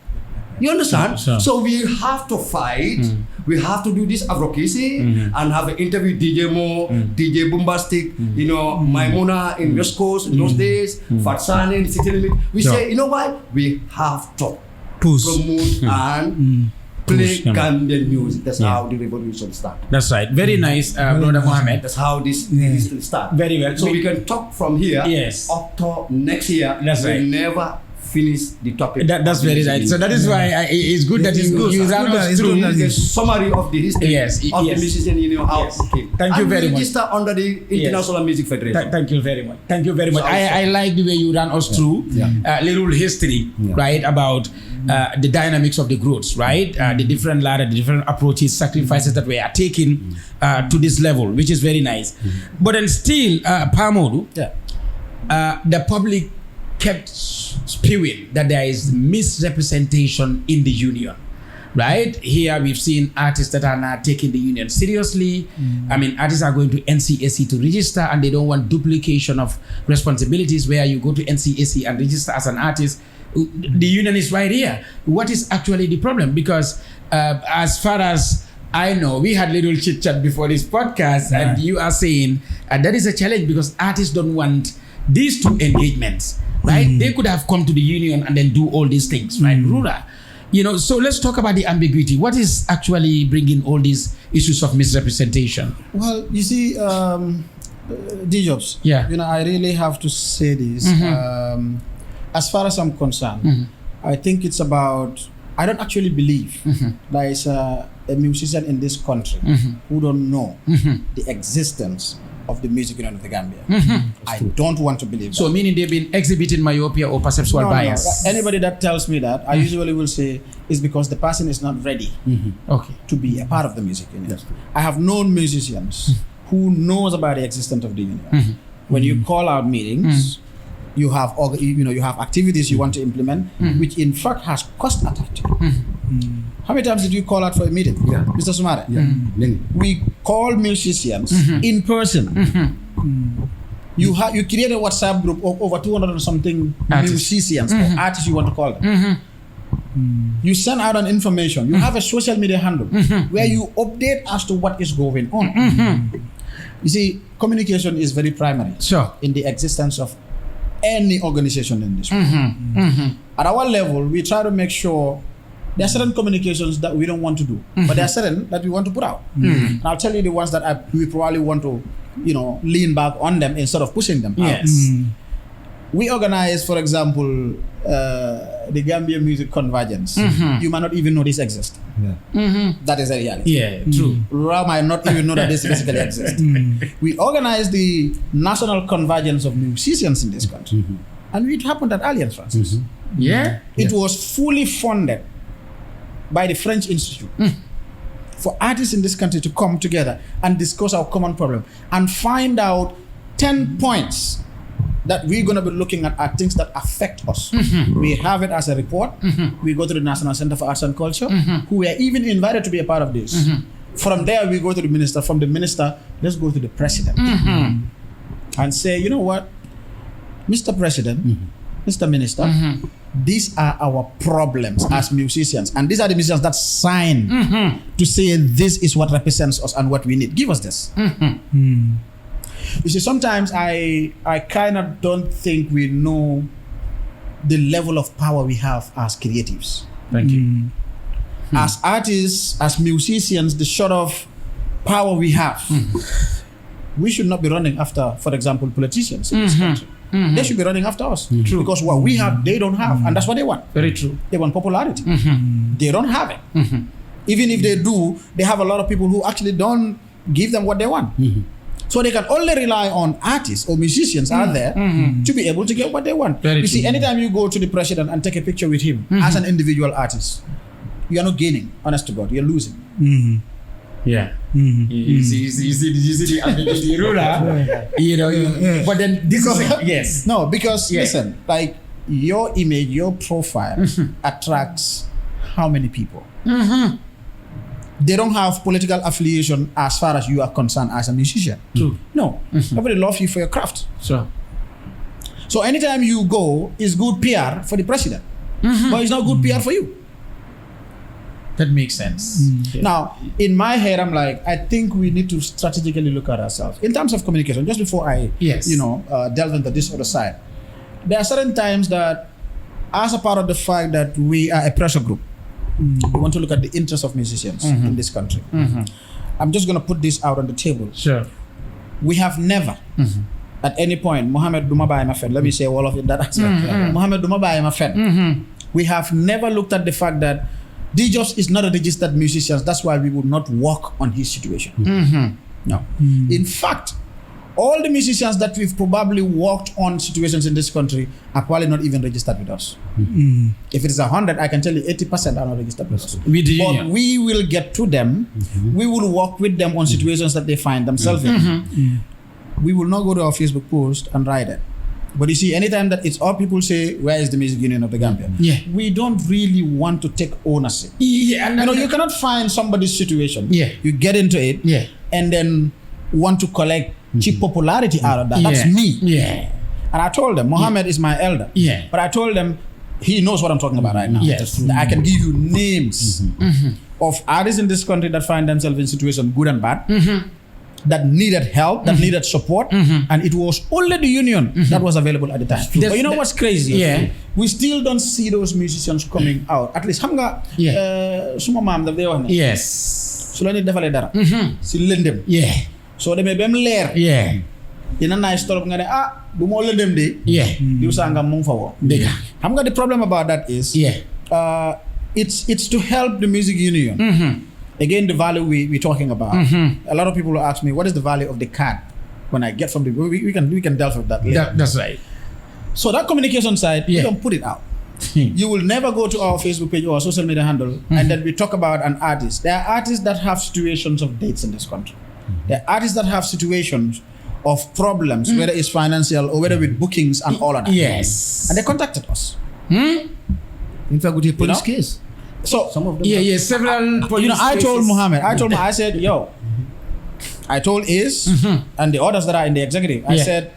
You understand? Sure. So we have to fight. We have to do this advocacy and have an interview DJ Mo, DJ Bombastic, Maimuna in West Coast in those days, Fatsani in City Limit. We say, you know what? We have to promote and play Push, Gambian music. That's Yeah. how the revolution started. That's right. Very nice, Brother Mohammed. That's how this history started. Very well. So we can talk from here Yes. up to next year. That's we right. never finish the topic. That's of the very right. music. So that is why it's good that you ran us It's through. good that the summary of the history Yes, of yes. the musician union. How Yes. it came. Thank you And very we much. register under the International Music Federation. Thank you very much. Thank you very much. So I like the way you ran us through little history, right, about the dynamics of the growths, right? The different ladder, the different approaches, sacrifices that we are taking to this level, which is very nice. But then still, Pamodu, the public kept spewing that there is misrepresentation in the union. Right here, we've seen artists that are not taking the union seriously. I mean, artists are going to NCAC to register, and they don't want duplication of responsibilities. Where you go to NCAC and register as an artist, the union is right here. What is actually the problem? Because as far as I know, we had little chit chat before this podcast, and you are saying that is a challenge because artists don't want these two engagements. Right? They could have come to the union and then do all these things. Right, Rura? So let's talk about the ambiguity. What is actually bringing all these issues of misrepresentation? Well, you see, D-Jobs, Yeah. I really have to say this. As far as I'm concerned, I think it's about, I don't actually believe there is a musician in this country who don't know the existence of the music union of the Gambia. I don't want to believe that. So meaning they've been exhibiting myopia or perceptual bias? No. Anybody that tells me that, I usually will say it's because the person is not ready Okay. to be a part of the music union. I have known musicians who knows about the existence of the union. When you call out meetings, you have you have activities you want to implement, which in fact has cost attached to it. How many times did you call out for a meeting, Mr. Sumare? Many. We call musicians in person. You create a WhatsApp group of over 200 and something musicians or artists you want to call them. You send out an information. You have a social media handle where you update as to what is going on. You see, communication is very primary in the existence of any organization in this world. At our level, we try to make sure there are certain communications that we don't want to do, but there are certain that we want to put out. And I'll tell you the ones that we probably want to, lean back on them instead of pushing them out. We organize, for example, the Gambia Music Convergence. You might not even know this exists. That is a reality. Yeah, true. Ra might not even know that this physically exists. We organize the National Convergence of Musicians in this country. And it happened at Alliance, Francis. It was fully funded by the French Institute for artists in this country to come together and discuss our common problem and find out 10 points that we're going to be looking at are things that affect us. We have it as a report. We go to the National Center for Arts and Culture, who were even invited to be a part of this. From there, we go to the minister. From the minister, let's go to the president and say, you know what, Mr. President, Mr. Minister, these are our problems as musicians. And these are the musicians that sign to say this is what represents us and what we need. Give us this. You see, sometimes I kind of don't think we know the level of power we have as creatives. Thank you. As artists, as musicians, the sort of power we have, we should not be running after, for example, politicians in this country. They should be running after us. True. Because what we have, they don't have. And that's what they want. Very true. They want popularity. They don't have it. Even if they do, they have a lot of people who actually don't give them what they want. So they can only rely on artists or musicians out there to be able to get what they want. You see, anytime you go to the president and take a picture with him as an individual artist, you are not gaining, honest to God, you're losing. Yeah. You see the ambiguity ruler, but then this is yes. No, because listen, like your image, your profile attracts how many people? They don't have political affiliation as far as you are concerned as a musician. True. No. Nobody loves you for your craft. Sure. So anytime you go, it's good PR for the president. But it's not good PR for you. That makes sense. Now, in my head, I'm like, I think we need to strategically look at ourselves. In terms of communication, just before I delve into this other side, there are certain times that, as a part of the fact that we are a pressure group, We want to look at the interests of musicians in this country. I'm just going to put this out on the table. Sure. We have never, at any point, Mohammed Dumabai Mafed, let me say all of it that aspect. Mohammed Dumabai Mafed. We have never looked at the fact that D-Jobs is not a registered musician. That's why we would not work on his situation. No. In fact, all the musicians that we've probably worked on situations in this country are probably not even registered with us. If it is 100, I can tell you 80% are not registered with us. But we will get to them. We will work with them on situations that they find themselves in. We will not go to our Facebook post and write it. But you see, anytime that it's all people say, where is the music union of the Gambia? We don't really want to take ownership. You cannot find somebody's situation. You get into it and then want to collect cheap popularity out of that. That's me. And I told them, Mohammed is my elder. But I told them, he knows what I'm talking about right now. I can give you names of artists in this country that find themselves in situations good and bad, that needed help, that needed support, and it was only the union that was available at the time. But you know what's crazy? We still don't see those musicians coming out. At least, hamga, suma mam daf dey wax ne. Su la nit defalee dara. Si lëndëm. So demee bem leer. Dina nice torop nga ne bu mo lëndëm de. Diw sangam mu ngi fa woo. Xam nga the problem about that is it's to help the music union. Again, the value we're talking about. A lot of people will ask me, what is the value of the card when I get from the... We can delve with that later. That's right. So that communication side, we don't put it out. You will never go to our Facebook page or our social media handle and then we talk about an artist. There are artists that have situations of dates in this country. There are artists that have situations of problems, whether it's financial or whether with bookings and all of that. And they contacted us. In fact, with a police case. So some of them several police I told Mohammed, I said, I told Ace and the others that are in the executive, I said,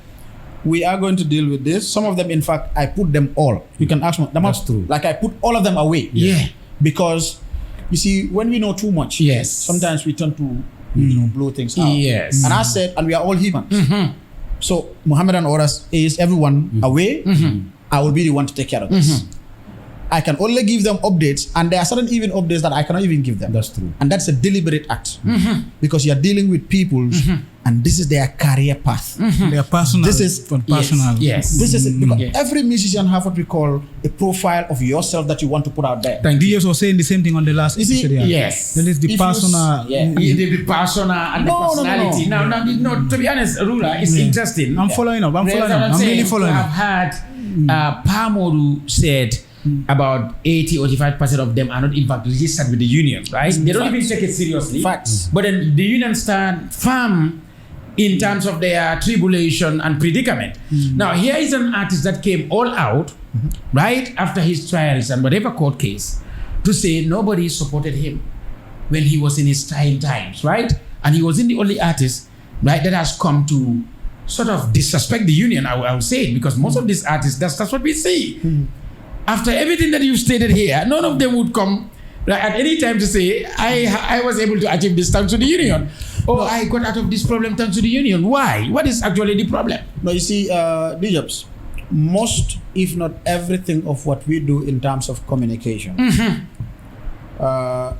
we are going to deal with this. Some of them, in fact, I put them all. You can ask me. That's true. Like I put all of them away. Because you see, when we know too much, sometimes we tend to blow things out. And I said, and we are all humans. So Mohammed and others, Ace, everyone away. I will be the one to take care of this. I can only give them updates, and there are certain even updates that I cannot even give them. That's true. And that's a deliberate act. Because you are dealing with people, and this is their career path. Their personal. This is personal. This is it. Because every musician have what we call a profile of yourself that you want to put out there. DJs was saying the same thing on the last episode. Then it's the personal. The persona and the personality. No, to be honest, Rula, it's interesting. I'm following up. I'm really following up. I've had Pamodu said about 80-85% of them are not in fact registered with the union, right? They don't even take it seriously. Facts. But then the union stand firm in terms of their tribulation and predicament. Now, here is an artist that came all out, right, after his trials and whatever court case, to say nobody supported him when he was in his trying times, right? And he wasn't the only artist, right, that has come to sort of disrespect the union, I would say it, because most of these artists, that's what we see. After everything that you've stated here, none of them would come at any time to say, I was able to achieve this thanks to the union. Or I got out of this problem thanks to the union. Why? What is actually the problem? No, you see, D-Jobs, most, if not everything of what we do in terms of communication,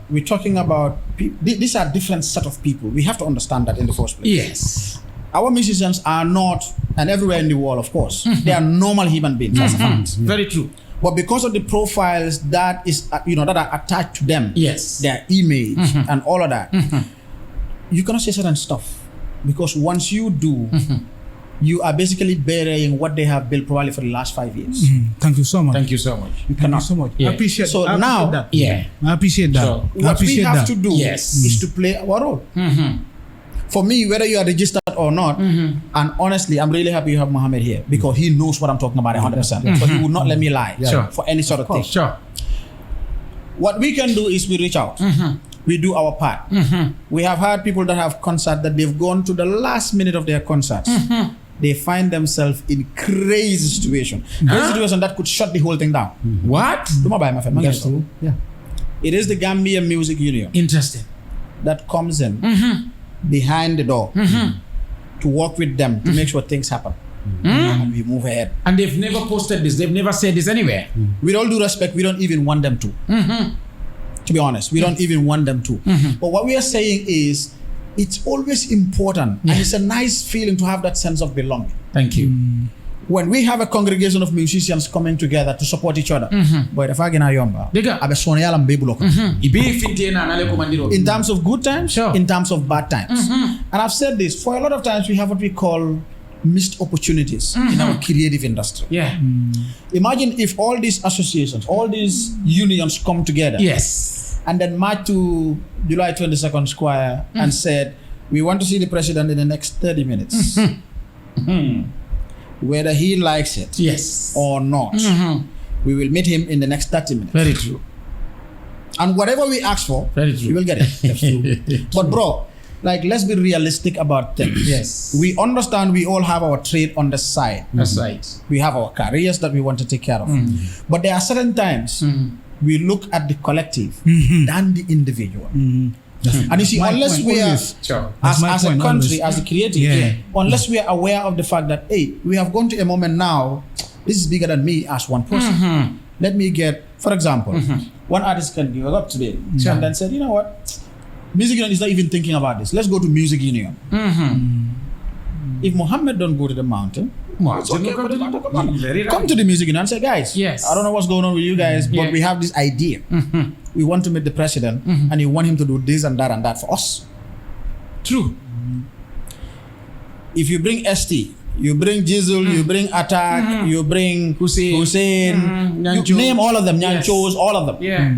we're talking about, these are different set of people. We have to understand that in the first place. Our musicians are not, and everywhere in the world, of course, they are normal human beings. That's a fact. Very true. But because of the profiles that is, that are attached to them, their image and all of that, you cannot say certain stuff. Because once you do, you are basically burying what they have built probably for the last 5 years. Thank you so much. Thank you so much. You cannot. Thank you so much. I appreciate so I now, appreciate that. I appreciate that. So what we have to do is to play our role. For me, whether you are registered or not, and honestly, I'm really happy you have Mohammed here because he knows what I'm talking about 100%. So he would not let me lie for any sort of thing. What we can do is we reach out. We do our part. We have had people that have concerts that they've gone to the last minute of their concerts. They find themselves in crazy situation. Crazy situation that could shut the whole thing down. What? It is the Gambia Music Union. Interesting. That comes in behind the door to work with them to make sure things happen. And we move ahead. And they've never posted this. They've never said this anywhere. With all due respect, we don't even want them to. To be honest, we don't even want them to. But what we are saying is, it's always important, and it's a nice feeling to have that sense of belonging. Thank you. When we have a congregation of musicians coming together to support each other, boy, if I get a yomba, in terms of good times, Sure. in terms of bad times. And I've said this, for a lot of times we have what we call missed opportunities in our creative industry. Yeah. Imagine if all these associations, all these unions come together, Yes. and then march to July 22nd Square and said, we want to see the president in the next 30 minutes. Whether he likes it Yes. or not, we will meet him in the next 30 minutes. Very true. And whatever we ask for, Very true. we will get it. That's true. But bro, like, let's be realistic about things. Yes. We understand we all have our trade on the side. That's right. We have our careers that we want to take care of. But there are certain times we look at the collective than the individual. And you see, My unless point we are, always. Sure. as my a point country, always. as a creative, Yeah. unless we are aware of the fact that, hey, we have gone to a moment now, this is bigger than me as one person. Let me get, for example, one artist can give up today and then said, you know what, Music Union is not even thinking about this. Let's go to Music Union. If Mohammed don't go to the mountain, it's okay for the mountain. Come to the Music Union and say, guys, Yes. I don't know what's going on with you guys, but we have this idea. We want to meet the president and you want him to do this and that for us. True. If you bring ST, you bring Jizzle, you bring Attack, you bring Hussein, you name all of them, Nyanchos, all of them. Yeah.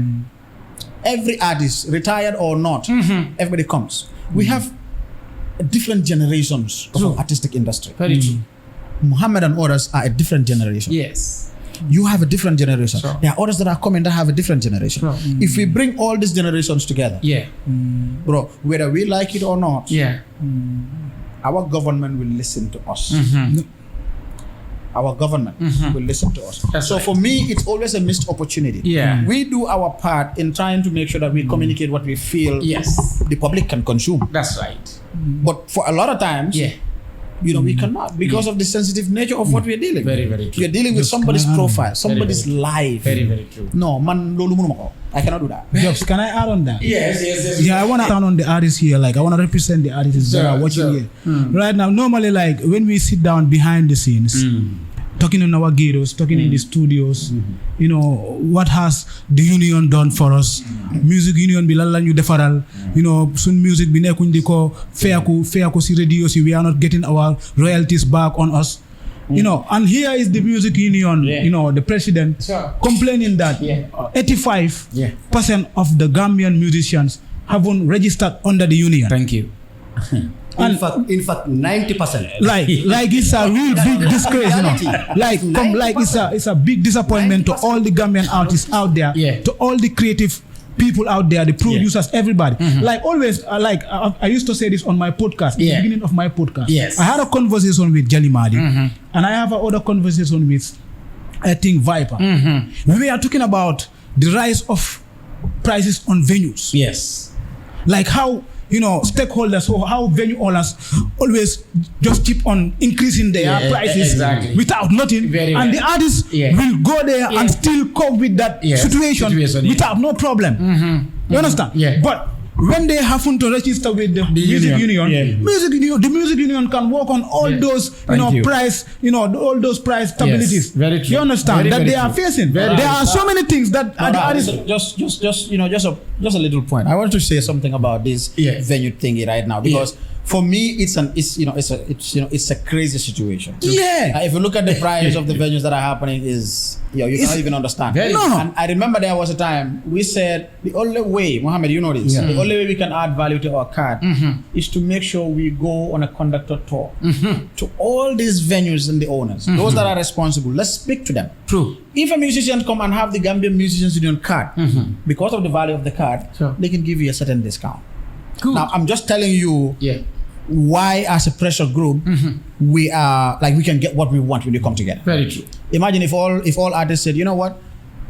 Every artist, retired or not, everybody comes. We have different generations of our artistic industry. Very true. Muhammad and others are a different generation. Yes. You have a different generation. Sure. There are others that are coming that have a different generation. Sure. If we bring all these generations together, Yeah. bro, whether we like it or not, Yeah. our government will listen to us. Our government will listen to us. That's So right. for me, it's always a missed opportunity. Yeah. We do our part in trying to make sure that we communicate what we feel Yes. the public can consume. That's right. But for a lot of times, Yeah. we cannot because of the sensitive nature of what we're dealing Very, with. very true. We are dealing with somebody's profile, somebody's life. Very, very true. No, man, lolu munuma ko. I cannot do that. Jobs, can I add on that? Yes. Yeah, I want to turn on the artists here. Like, I want to represent the artists that are watching here. Right now, normally, like, when we sit down behind the scenes, talking in our ghettos, talking in the studios, what has the union done for us? Music union bi lan lañu defaral, sun music bi nekkuñ di ko feyaku si radio si, we are not getting our royalties back on us. And here is the music union, the president complaining that 85% of the Gambian musicians haven't registered under the union. Thank you. In fact, 90%. Like it's a real big disgrace, it's a big disappointment to all the Gambian artists out there, to all the creative people out there, the producers, everybody. Like always, I used to say this on my podcast, in the beginning of my podcast. Yes. I had a conversation with Jalimadi, and I have another conversation with, I think, Viper. We are talking about the rise of prices on venues. Yes. Like how stakeholders, or how venue owners always just keep on increasing their prices without nothing, and the artists will go there and still cope with that situation without no problem. You understand? But when they happen to register with the music union, the music union can work on all those price, all those price stabilities. Very true. You understand Very, that very they are true. facing. There are so many things that the artists. Just a little point. I want to say something about this venue thingy right now, because for me it's a crazy situation. If you look at the price of the venues that are happening, you cannot even understand. And I remember there was a time we said the only way, Mohammed, you know this, the only way we can add value to our card is to make sure we go on a conductor tour to all these venues and the owners, those that are responsible. Let's speak to them. True. If a musician come and have the Gambian Musicians Union card, because of the value of the card, they can give you a certain discount. Cool. Now, I'm just telling you why, as a pressure group, we are we can get what we want when we come together. Very true. Imagine if all artists said, you know what,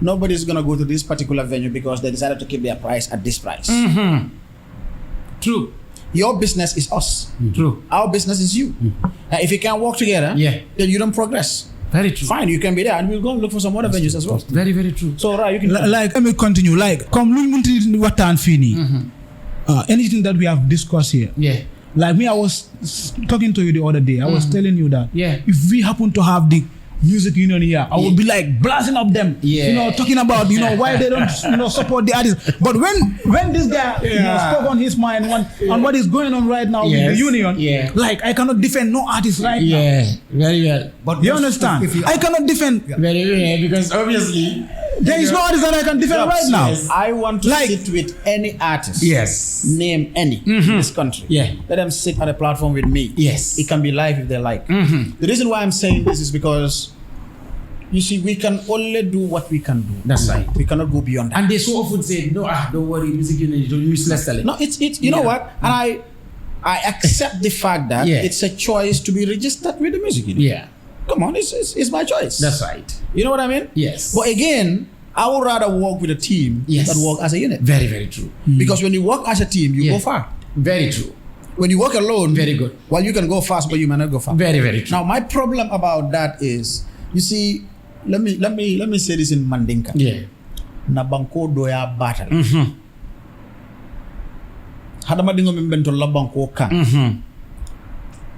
nobody's gonna go to this particular venue because they decided to keep their price at this price. True. Your business is us. True. Our business is you. Now, if you can't work together, then you don't progress. Very true. Fine, you can be there, and we'll go and look for some other venues as well. Very, very true. So, right, you can. Like, let me continue. Like, come luñ munti waxtaan fii nii. Anything that we have discussed here. Yeah. Like me, I was talking to you the other day. I was telling you that if we happen to have the music union here, I would be like blasting up them. You know, talking about why they don't support the artists. But when this guy spoke on his mind on what is going on right now with the union, like I cannot defend no artist right now. Yeah, very well. But you understand? I cannot defend. Very well, because obviously there is no artist that I can defend right now. I want to sit with any artist. Yes. Name any in this country. Yeah. Let them sit at a platform with me. Yes. It can be live if they like. The reason why I'm saying this is because, you see, we can only do what we can do. That's right. We cannot go beyond that. And they so often say, no, don't worry, music union, don't use less talent. No, it's you know what? And I accept the fact that it's a choice to be registered with the music union. Yeah. Come on, it's my choice. That's right. You know what I mean? Yes. But again, I would rather work with a team than work as a unit. Very, very true. Because when you work as a team, you go far. Very true. When you work alone, very good. Well, you can go fast, but you may not go far. Very, very true. Now, my problem about that is, you see, let me say this in Mandinka. Yeah. Na banko doya battle. Hadama dingo mbento la banko kan.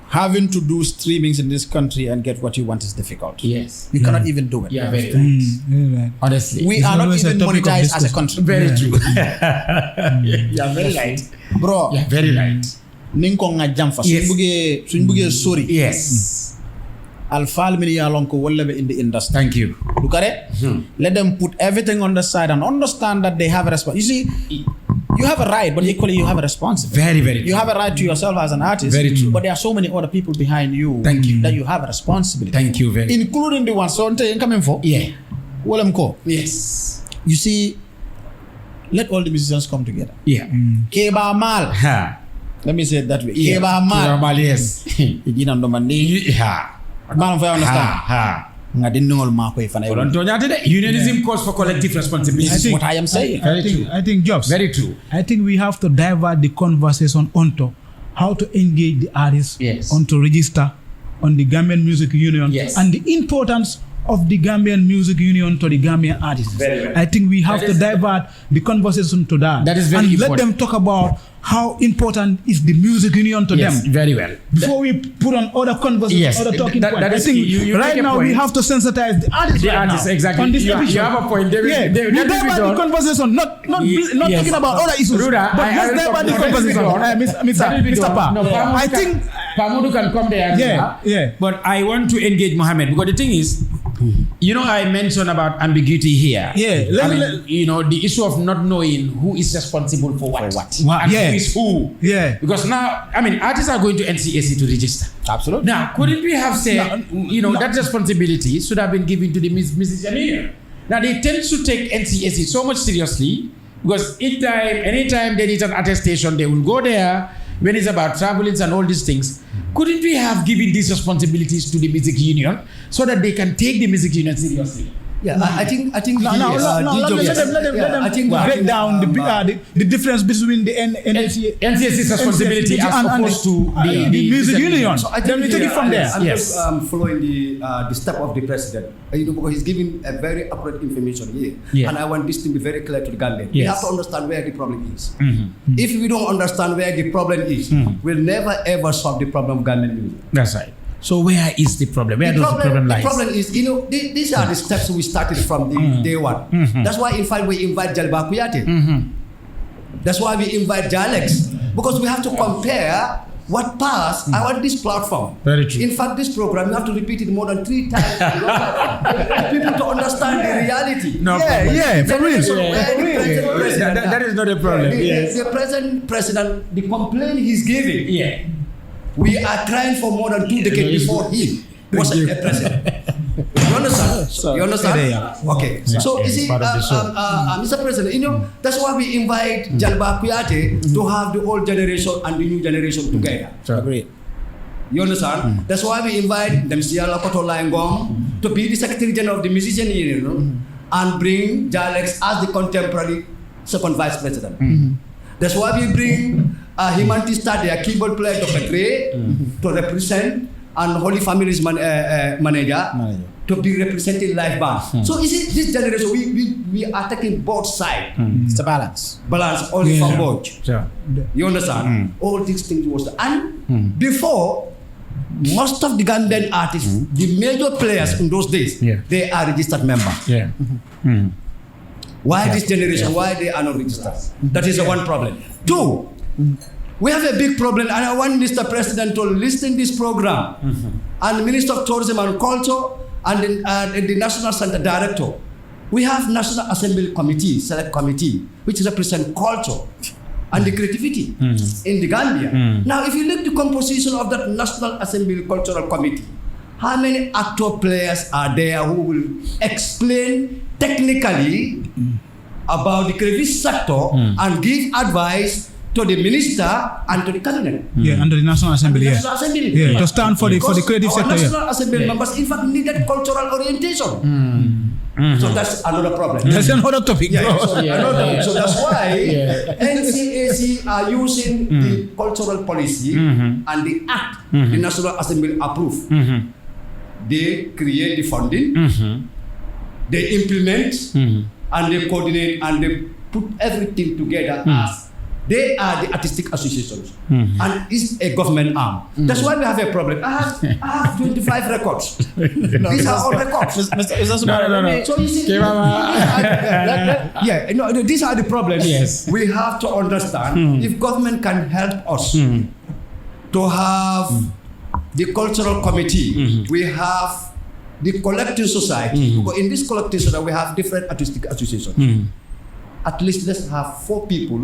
Having to do streamings in this country and get what you want is difficult. Yes. You cannot even do it. Yeah, very right. Right. Honestly. We are not even monetized as a country. Very true. Yeah, very right. Bro. Yeah, very right. Ninko nga jamfa. Suñ buge sorry. Yes. Alfal mini yalonko wala be in the industry. Thank you. Look at it. Let them put everything on the side and understand that they have a response. You see, you have a right, but equally you have a responsibility. Very, very true. You have a right to yourself as an artist. Very true. But there are so many other people behind you. Thank you. That you have a responsibility. Thank you very much. Including the ones so coming for. Yeah. Walamko. Yes. You see, let all the musicians come together. Yeah. Keba mal. Ha. Let me say it that way. Yeah. Keba mal. Keba mal, yes. Igina ndomandi. Ha. Man, if I understand. Ha. Unionism calls for collective responsibility. This is what I am saying. I think Jobs. Very true. I think we have to divert the conversation onto how to engage the artists, onto register on the Gambian Music Union, and the importance of the Gambian Music Union to the Gambian artists. Very I think we have to divert the conversation to that. That is very important. Let them talk about how important is the music union to them. Very well. Before we put on other conversations, other talking points. I think right now we have to sensitize the artists. The artists, exactly. On this you have a point. We divert the conversation, not talking about other issues. Ruda, but let's divert the conversation. Mr. Pa. No, I think Pamudu can come there. Yeah. But I want to engage Mohammed because the thing is, I mentioned about ambiguity here. Yeah. The issue of not knowing who is responsible for what. And who is who. Yeah. Because now, artists are going to NCAC to register. Absolutely. Now, couldn't we have said, that responsibility should have been given to the musician here? Now, they tend to take NCAC so much seriously because anytime they need an attestation, they will go there. When it's about travelings and all these things, couldn't we have given these responsibilities to the music union so that they can take the music union seriously? Yeah, I think. Let them break down the difference between the NCAC's responsibility as opposed to the music union. So I think we take it from there. I'm just following the step of the president. Because he's giving a very accurate information here, and I want this to be very clear to the Gambian. We have to understand where the problem is. If we don't understand where the problem is, we'll never ever solve the problem of Gambian music. That's right. So where is the problem? Where does the problem lie? The problem is, these are the steps we started from the day one. That's why, in fact, we invite Jalba Kuyate. That's why we invite Jalex. Because we have to compare what passed on this platform. Very true. In fact, this program, you have to repeat it more than 3 times. People to understand the reality. No problem. Yeah, for real. That is not a problem. The present president, the complaint he's giving, we are trying for more than 2 decades before he was a president. You understand? Okay. So you see, Mr. President, that's why we invite Jalba Kuyate to have the old generation and the new generation together. Agree. You understand? That's why we invite Demsia Lakoto Langong to be the Secretary General of the Musician Union and bring Jalex as the contemporary second vice president. That's why we bring Himanti Stade, a keyboard player, Dr. Gray, to represent, and Holy Family's manager, to be representing live band. So is it this generation we are taking both sides. It's a balance. Balance only from both. Sure. You understand? All these things was and before most of the Gambian artists, the major players in those days, they are registered members. Yeah. Why this generation? Why they are not registered? That is the one problem. Two, we have a big problem, and I want Mr. President to listen this program, and Minister of Tourism and Culture, and the National Center Director. We have National Assembly Committee, Select Committee, which represent culture and the creativity in the Gambia. Now, if you look at the composition of that National Assembly Cultural Committee, how many actor players are there who will explain technically about the creative sector and give advice to the minister and to the cabinet? Under the National Assembly. National Assembly. To stand for the creative sector. National Assembly members, in fact, needed cultural orientation. So that's another problem. That's another topic. So that's why NCAC are using the cultural policy and the act the National Assembly approve. They create the funding, they implement, and they coordinate, and they put everything together as they are the artistic associations, and it's a government arm. That's why we have a problem. I have 25 records. These are all records. No. So you see, these are the problems. Yes. We have to understand if government can help us to have the cultural committee, we have the collective society. Because in this collective society, we have different artistic associations. At least let's have 4 people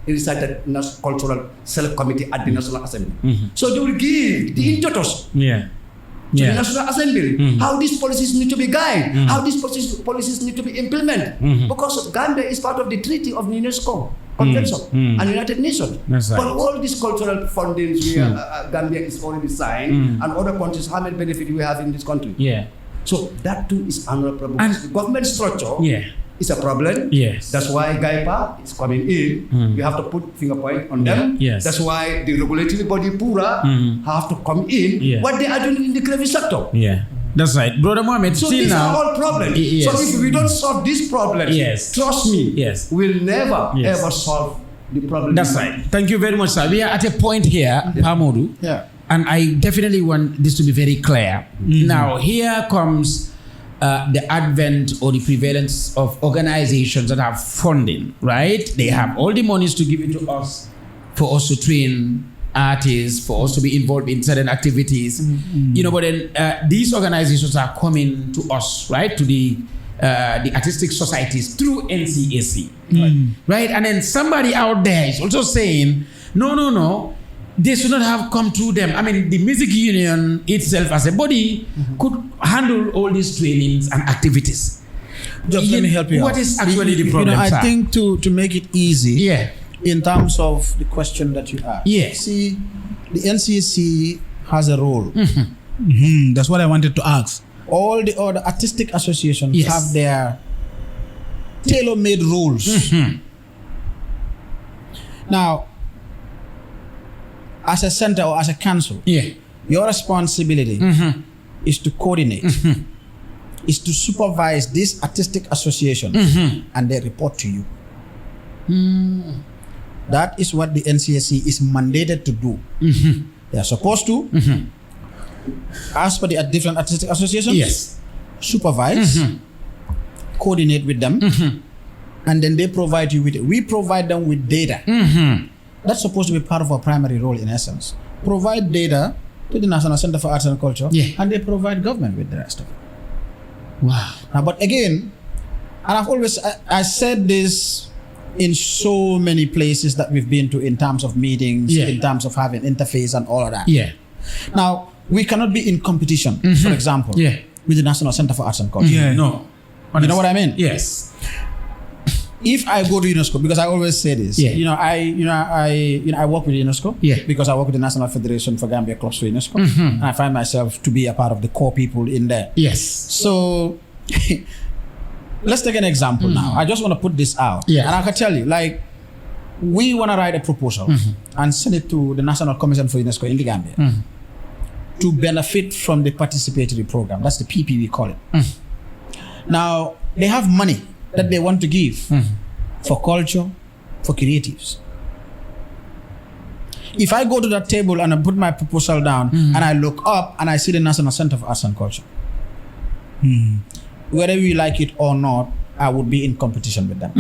inside the cultural select committee at the National Assembly. So they will give the impetus to the National Assembly how these policies need to be guided, how these policies need to be implemented. Because Gambia is part of the treaty of the UNESCO Convention and United Nations. But all these cultural fundings, Gambia is already signed, and other countries, how many benefit we have in this country? So that too is another problem. And the government structure is a problem. That's why GAIPA is coming in. We have to put finger point on them. That's why the regulatory body PURA have to come in. What they are doing in the creative sector. That's right, Brother Mohammed. So these are all problems. So if we don't solve these problems, trust me, we'll never ever solve the problem. That's right. Thank you very much, sir. We are at a point here, Pamodu, and I definitely want this to be very clear. Now, here comes the advent or the prevalence of organizations that have funding, right? They have all the monies to give it to us for us to train artists, for us to be involved in certain activities, but then these organizations are coming to us, right, to the artistic societies through NCAC, right? And then somebody out there is also saying, no, they should not have come through them. I mean, the music union itself as a body could handle all these trainings and activities. Just let me help you. What is actually the problem? I think to make it easy, in terms of the question that you asked, see, the NCAC has a role. That's what I wanted to ask. All the other artistic associations have their tailor-made rules. Now, as a center or as a council, your responsibility is to coordinate, is to supervise this artistic association, and they report to you. That is what the NCAC is mandated to do. They are supposed to, as per the different artistic associations, supervise, coordinate with them, and then they provide you with it. We provide them with data. That's supposed to be part of our primary role in essence. Provide data to the National Center for Arts and Culture, and they provide government with the rest of it. Wow. Now, but again, and I've always, I said this in so many places that we've been to in terms of meetings, in terms of having interface and all of that. Now, we cannot be in competition, for example, with the National Center for Arts and Culture. No. You know what I mean? Yes. If I go to UNESCO, because I always say this, I work with UNESCO, because I work with the National Federation for Gambia Clubs for UNESCO, and I find myself to be a part of the core people in there. So, let's take an example now. I just want to put this out, and I can tell you, like, we want to write a proposal and send it to the National Commission for UNESCO in the Gambia. to benefit from the participatory program. That's the PP we call it. Now, they have money that they want to give for culture, for creatives. If I go to that table and I put my proposal down and I look up and I see the National Center for Arts and Culture, whether we like it or not, I would be in competition with them.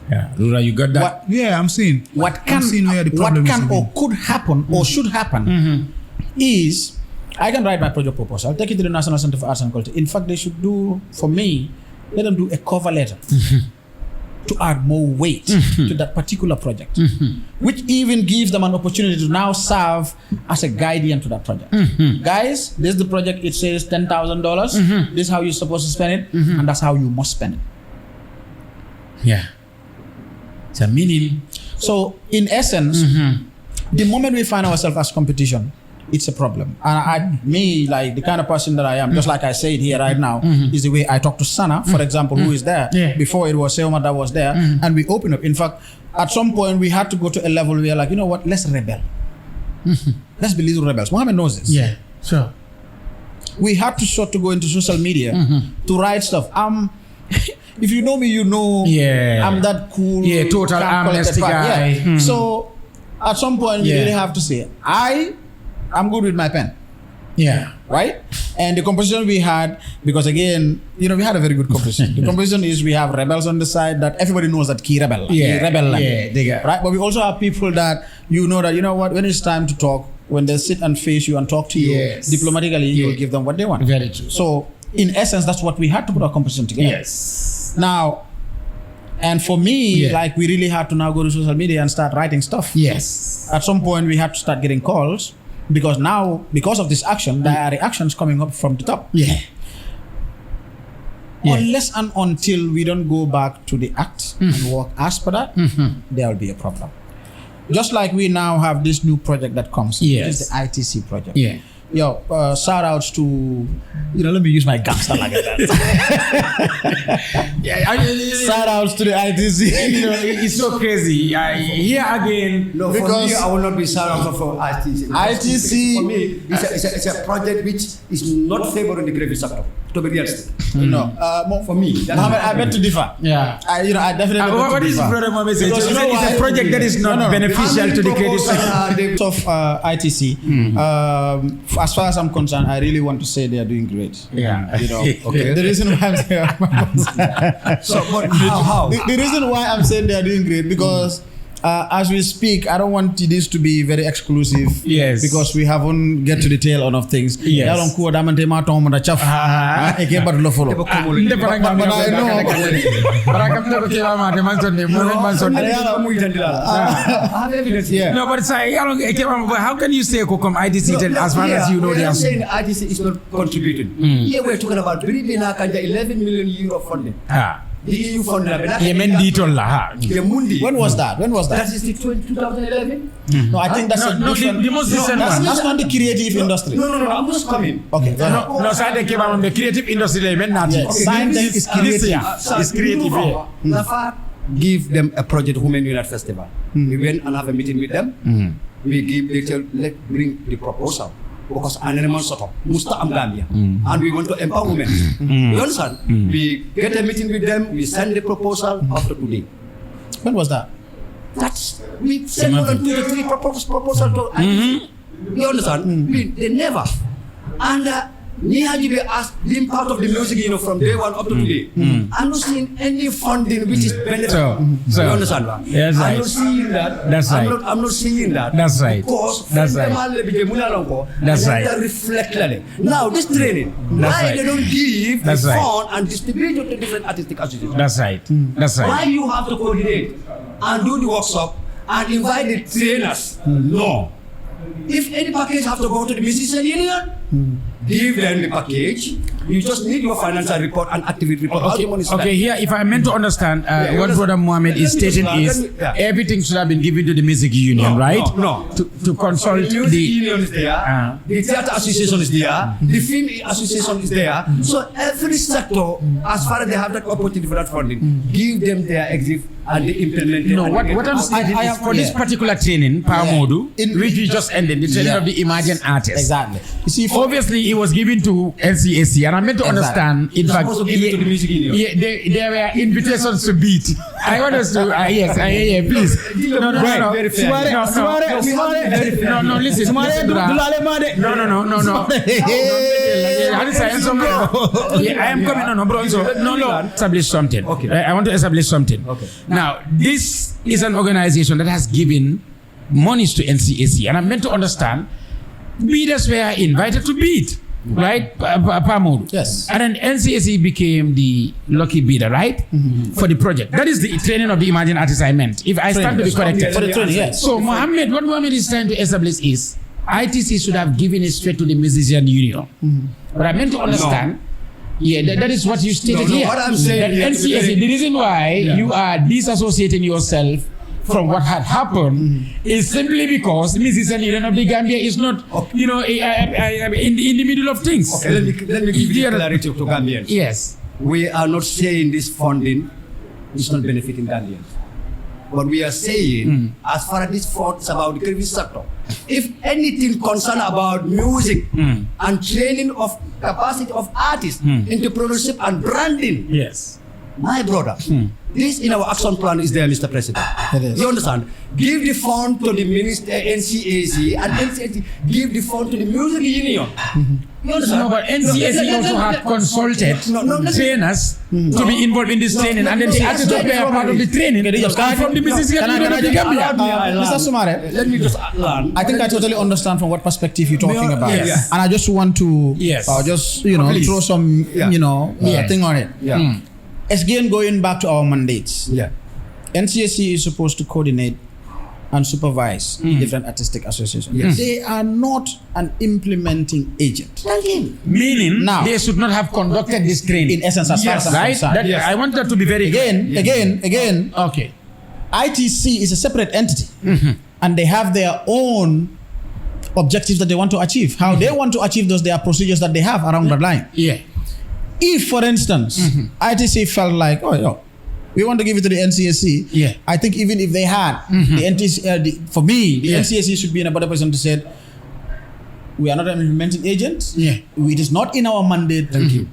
Yeah, Rura, you got that? I'm seeing. What I'm seeing where the problem is or could happen or should happen is I can write my project proposal, take it to the National Center for Arts and Culture. In fact, they should do, for me, let them do a cover letter to add more weight to that particular project, which even gives them an opportunity to now serve as a guardian to that project. Guys, this is the project, it says $10,000. This is how you're supposed to spend it, and that's how you must spend it. Yeah. It's a meaning. So, in essence, the moment we find ourselves as competition, it's a problem. And like the kind of person that I am, just like I said here right now, is the way I talk to Sana, for example, who is there. Before it was Seoma that was there, and we open up. In fact, at some point we had to go to a level where, like, you know what, let's rebel. Let's be little rebels. Mohammed knows this. Yeah, sure. We had to sort to go into social media to write stuff. If you know me, you know I'm that cool. Yeah, total amnesty guy. So at some point we really have to say, I'm good with my pen. Yeah. Right? And the composition we had, because again, we had a very good composition. The composition is we have rebels on the side that everybody knows that key rebel. Right? But we also have people that you know what, when it's time to talk, when they sit and face you and talk to you diplomatically, you will give them what they want. Very true. So in essence, that's what we had to put our composition together. Yes. Now, and for me, like, we really had to now go to social media and start writing stuff. Yes. At some point, we had to start getting calls because now, because of this action, there are reactions coming up from the top. Unless and until we don't go back to the act and work as per that, there will be a problem. Just like we now have this new project that comes, which is the ITC project. Yo, shout outs to, let me use my gangster like that. Shout outs to the ITC. It's so crazy. Here again. No, because for me, I will not be shout out for ITC. ITC. For me, it's a project which is not favoring the creative sector. To be realistic. For me. Mohammed, I beg to differ. I definitely beg to differ. What is Brother Mohammed saying? It's a project that is not beneficial to the creative sector. Of ITC, as far as I'm concerned, I really want to say they are doing great. Okay. The reason why I'm saying how? The reason why I'm saying they are doing great because as we speak, I don't want this to be very exclusive. Because we haven't get to the tail end of things. But I know. No, but it's how can you say ITC as far as you know they are saying ITC is not contributing. Here we're talking about bringing 11 million euro funding. The EU fund. When was that? That is the 2011. No, I think that's the most recent one. That's not the creative industry. No, I'm just coming. Okay. No, side came from the creative industry. Science is creative. It's creative. Give them a project Women Unite Festival. We went and have a meeting with them. We give let's bring the proposal. Because animal sort of Musta Gambia, and we want to empower women. You understand? We get a meeting with them. We send the proposal after today. When was that? We send more than 2 to 3 proposals to ITC. You understand? They never. And Nihaji asked being part of the music, from day one up to today. I'm not seeing any funding which is beneficial. You understand? Yes, I'm not seeing that. That's right. I'm not seeing that. That's right. Because that's right. That's right. Reflect now this training. Why they don't give the fund and distribute it to different artistic associations? That's right. That's right. Why you have to coordinate and do the workshop and invite the trainers? No. If any package have to go to the musician union, give them the package You just need your financial report and activity report. How the money is spent. Okay, here, if I meant to understand, what Brother Mohammed is stating is everything should have been given to the music union, right? No. To consult The music the. union is there, the theatre association is there, the film association is there. So every sector, as far as they have that opportunity for that funding, give them their exit and they implement it. No, what I'm stating is for this particular training, Pamodu, which we just ended, the training of the emerging artists. Exactly. You see, Obviously, it was given to NCAC, and I meant to understand. In fact, supposed to give it to the music union. there were invitations to beat. I want us to. Yes, please. No. Very fair. No, listen. No. I am coming. No, bro. No. Establish something. Okay. I want to establish something. Okay. Now, this is an organization that has given monies to NCAC, and I meant to understand. Bidders were invited to bid, right? Pamodu. Yes. And then NCAC became the lucky bidder, right? For the project. That is the training of the emerging artists I meant. If I stand to be corrected. for the training, yes. So Mohammed, what Mohammed is trying to establish is ITC should have given it straight to the musician union. But I meant to understand. Yeah, that is what you stated here. What I'm saying that here, NCAC, the reason why you are disassociating yourself from what had happened is simply because Musician Union of the Gambia is not, in the middle of things. Okay, let me give you clarity to Gambians. Yes. We are not saying this funding is not benefiting Gambians. But we are saying, as far as this fund is about the creative sector, if anything concerned about music and training of capacity of artists into production and branding, Yes. my brother, this in our action plan is there, Mr. President. It is. You understand? Give the fund to the minister, NCAC, and NCAC give the fund to the music union. You understand? No, but NCAC also had consulted trainers to be involved in this training, and then the artists were a part of the training from the Musician Union of the Gambia. Mr. Sumare, Let me just learn. I think I totally understand from what perspective you're talking about. Yes. And I just want to Yes. throw some thing on it. Yeah. Again, going back to our mandates. Yeah. NCAC is supposed to coordinate and supervise different artistic associations. Yes. They are not an implementing agent. Meaning, Now- they should not have conducted this training. In essence, as far as I'm Right? concerned. That, I want that to be very Again, Okay. ITC is a separate entity, and they have their own objectives that they want to achieve. How they want to achieve those, there are procedures that they have around the line. Yeah. If, for instance, ITC felt like, we want to give it to the NCAC, Yeah. I think even if they had, the NTC, for me, the NCAC should be in a better position to say, we are not an implementing agent. Yeah. It is not in our mandate to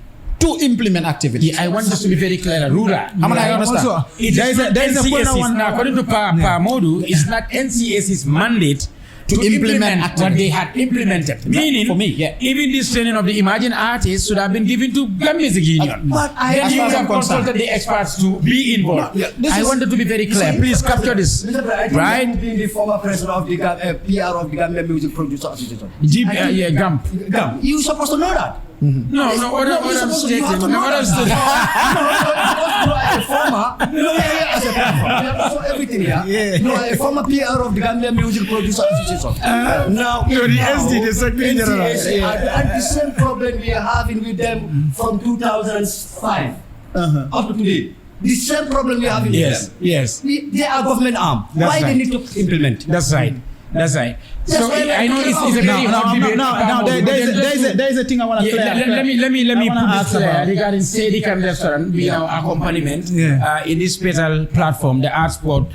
implement activities. Yeah, I want this to be very clear. Rura. How many I understand? Also, It there is a point I want. now, according to Pamodu, it's not NCAC's mandate to implement what they had implemented. Meaning, for me, even this training of the emerging artists should have been given to the music union. But Then as you far as have I'm concerned- consulted the experts to be involved. This I is- wanted to be very clear. Please capture this. Mr. President, Right? being the former president of the PR of the Gambia Music Producer Association. Gump. You're supposed to know that. No, what I'm stating. As a former, everything here. No, a former PR of the Gambia Music Producer Association. Now, you're the SD, the Secretary General. And the same problem we are having with them from 2005 up to today. The same problem we are having with them. Yes. They are government arm. That's Why right. they need to implement? That's right. So I know it's a very hot debate. Now, there is a thing I want to clear. Let me I wanna put this ask clear about- regarding Sedikan restaurant being our accompaniment in this special platform, the Artsport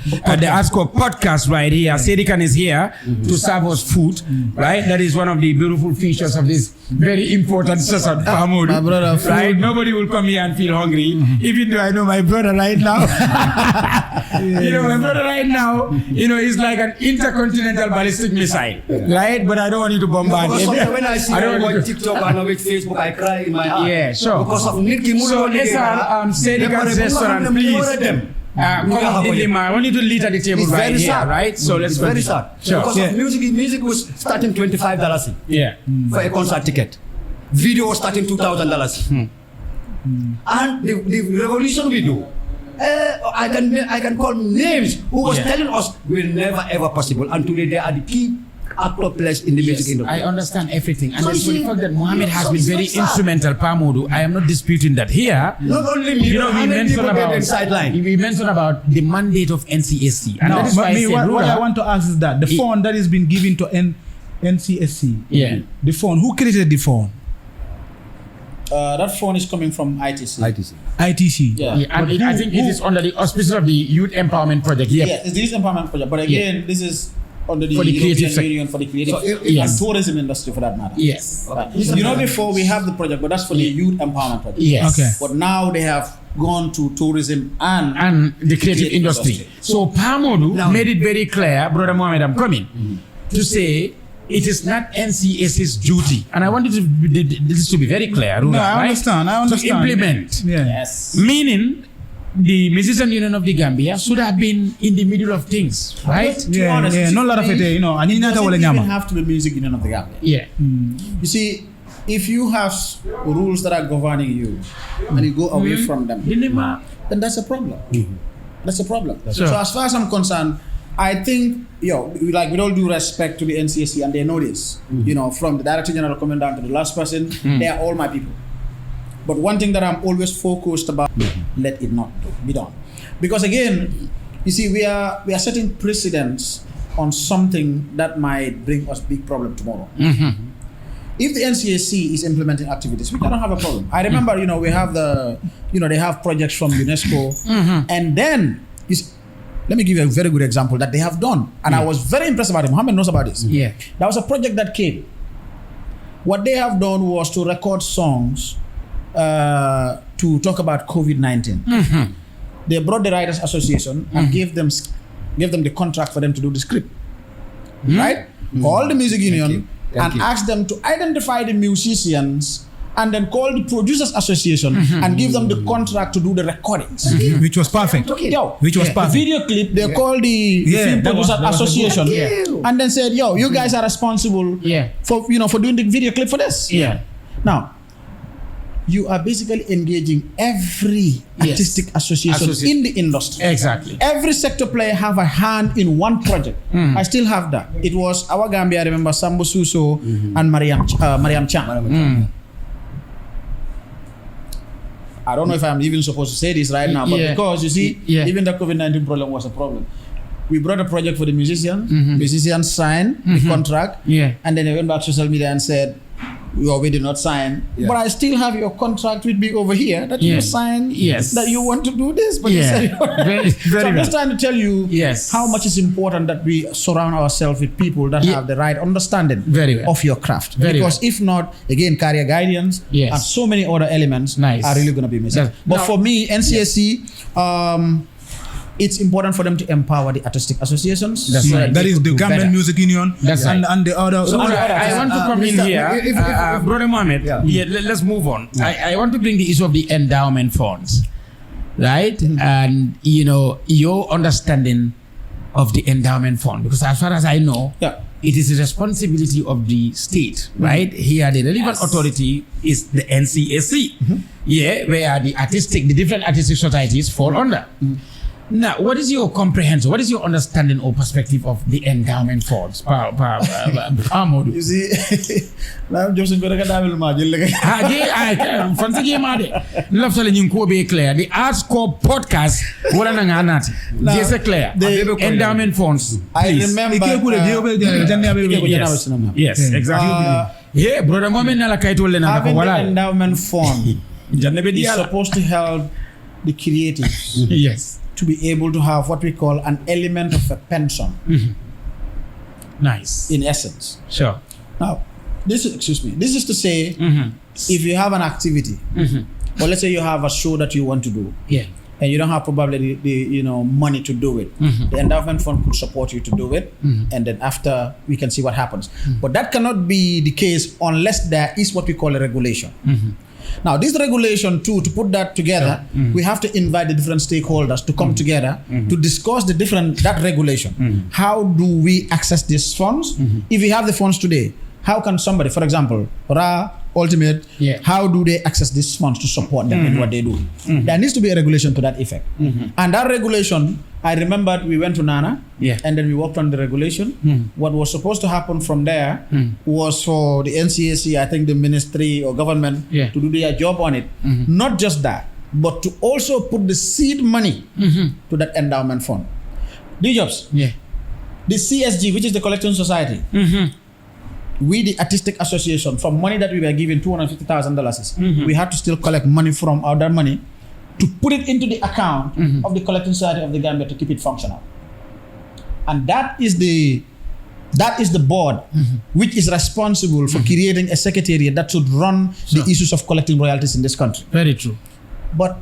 podcast right here. Sedikan is here to serve us food, right? That is one of the beautiful features of this very important session, Pamodu. My brother, food. Right? Nobody will come here and feel hungry, even though I know my brother right now. My brother right now, is like an intercontinental ballistic missile, right? But I don't want you to bombard Because him. sometimes when I see I don't them want on you to- TikTok and on Facebook, I cry in my heart. Yeah, sure. Because of Niki So, Sedikan's restaurant, please. Come in Lima. I want you to lead at the table It's right very here, sad. right? So let's It's very continue. sad. Sure. Because of music was starting $25 Yeah. for a concert ticket. Video was starting $2,000. And the revolution we do, I can call names who was telling us will never ever possible. And today they are the key actor pledge in the music industry. I understand everything. And So then for the see, fact that Mohammed has been so very it's not sad. instrumental, Pamodu, I am not disputing that here. Not only me, You know, how we many mentioned people get about in sideline? we mentioned about the mandate of NCAC, and Now, that is why I said, what I Rura, want to ask is that the phone that has been given to NCSC, Yeah. the phone, who created the phone? That phone is coming from ITC. ITC. Yeah. yeah, and I think it is under the auspices of the Youth Empowerment Project. Yep. Yeah, it's the Youth Empowerment Project. But again, this is under the For the creative European sector. Union for the creative So if- yes. and tourism industry for that matter. Yes. Right. You know, before we have the project, but that's for the Youth Empowerment Project. Yes. Okay. But now they have gone to tourism and And the creative industry. So Pamodu made it very clear, Brother Mohammed, I'm coming, to say it is not NCAC's duty. And I wanted this to be very clear, Rura, No, I right? understand. I understand. To implement. Yeah. yes. Meaning, the Musician Union of the Gambia should have been in the middle of things, right? To be Yeah, honest, yeah, you see, no lot of for it, me, you know, and you it know doesn't what even nyama. have to be Music Union of the Gambia. Yeah. You see, if you have rules that are governing you and you go away from them, then that's a problem. That's a problem. Sure. So as far as I'm concerned, I think, like with all due respect to the NCAC, and they know this, from the Director General coming down to the last person, they are all my people. But one thing that I'm always focused about, let it not be done. Because again, you see, we are setting precedents on something that might bring us big problem tomorrow. If the NCAC is implementing activities, we cannot have a problem. I remember, we have they have projects from UNESCO, and then let me give you a very good example that they have done, and I was very impressed about it. Mohammed knows about this. Yeah. There was a project that came. What they have done was to record songs to talk about COVID-19. They brought the Writers Association and gave them the contract for them to do the script. Right? Call the music union Thank and you. ask them to identify the musicians and then call the Producers Association and give them the contract to do the recordings. Which was perfect. Yo, Which was the perfect. video clip, they called the Yeah, Film that was- Producer that was a good- Association Yeah. and then said, yo, you guys are responsible Yeah. for doing the video clip for this. Yeah. Now, you are basically engaging every artistic association in the industry. Exactly. Every sector player have a hand in one project. I still have that. It was our Gambia, I remember Sambo Suso and Mariam Chan. I don't know if I'm even supposed to say this right now, but Yeah. because you see, Yeah. even the COVID-19 problem was a problem. We brought a project for the musicians. Musicians signed the contract, Yeah. and then they went back to social media and said, we did not sign, but I still have your contract with me over here that Yeah. you signed, Yes. that you want to do this, but you Yeah. said Very, so very I'm just well. trying to tell you Yes. how much it's important that we surround ourselves with people that Yeah. have the right understanding Very well. of your craft. Very Because if not, again, career guidance Yes. and so many other elements Nice. are really going to be missing. Yes. But Now- for me, NCSC, it's important for them to empower the artistic associations. That's right. That is the do Gambian better. Music Union That's and, right. and the other. So I want to come in Mr. here, if- Brother Mohammed. Yeah. Let's move on. I want to bring the issue of the endowment funds, right? And your understanding of the endowment fund, because as far as I know, Yeah. it is the responsibility of the state, right? Here, the relevant authority is the NCAC, where the different artistic societies fall under. Now, what is your comprehension? What is your understanding or perspective of the endowment funds? Pamodu. You see, I'm just going to Fancy game ade. Love telling you ko be clear. The Arts Corps podcast wala na nga nati. Now, Just clear. the- Endowment funds. I Please. remember. Yes, exactly. Yeah, brother Mohammed nala kaito le na Having ko the wala. endowment fund Janne be is diala. supposed to help the creatives Yes. to be able to have what we call an element of a pension, Nice. in essence. Sure. Now, this is to say, if you have an activity, or let's say you have a show that you want to do, Yeah. and you don't have probably the money to do it, the endowment fund could support you to do it, and then after we can see what happens. But that cannot be the case unless there is what we call a regulation. Now, this regulation too, to put that together, we have to invite the different stakeholders to come together to discuss that regulation. How do we access these funds? If we have the funds today, how can somebody, for example, Ra, Ultimate, Yeah. how do they access these funds to support them in what they do? There needs to be a regulation to that effect. And that regulation I remembered we went to Nana, Yeah. and then we worked on the regulation. What was supposed to happen from there was for the NCAC, I think the ministry or government, Yeah. to do their job on it. Not just that, but to also put the seed money to that endowment fund. D-Jobs, Yeah. the CSG, which is the Collection Society, we, the Artistic Association, from money that we were given, $250,000, we had to still collect money from other money to put it into the account of the Collecting Society of the Gambia to keep it functional. And that is the board which is responsible for creating a secretariat that should run the issues of collecting royalties in this country. Very true. But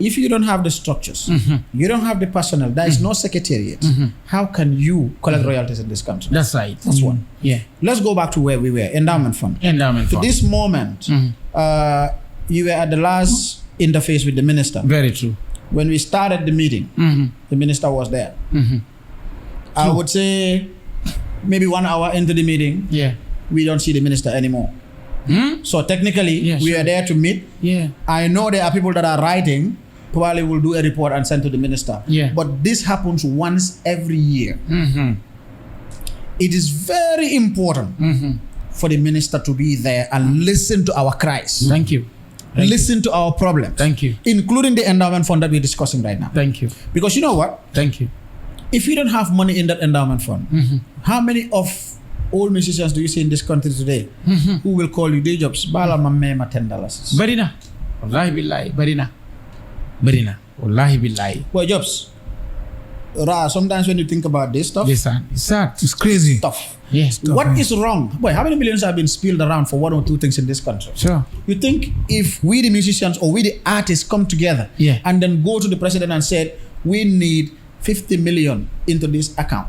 if you don't have the structures, you don't have the personnel, there is no secretariat, how can you collect royalties in this country? That's right. That's one. Yeah. Let's go back to where we were, Endowment Fund. Endowment To fund. this moment, you were at the last interface with the minister. Very true. When we started the meeting, the minister was there. I would say maybe 1 hour into the meeting, Yeah. we don't see the minister anymore. So technically, Yeah, we sure. are there to meet. Yeah. I know there are people that are writing, probably will do a report and send to the minister. Yeah. But this happens once every year. It is very important for the minister to be there and listen to our cries. Thank you. Listen to our problems. Thank you. Including the endowment fund that we're discussing right now. Thank you. Because you know what? Thank you. If you don't have money in that endowment fund, how many of old musicians do you see in this country today who will call you D-Jobs? Bala mamema $10. Barina. Wallahi billahi. Barina. Barina. Wallahi billahi. Well, Jobs, sometimes when you think about this stuff, Listen. It's sad. It's crazy. tough. Yes. What is wrong? Boy, how many millions have been spilled around for one or two things in this country? Sure. You think if we the musicians or we the artists come together Yeah. and then go to the president and said, we need 50 million into this account.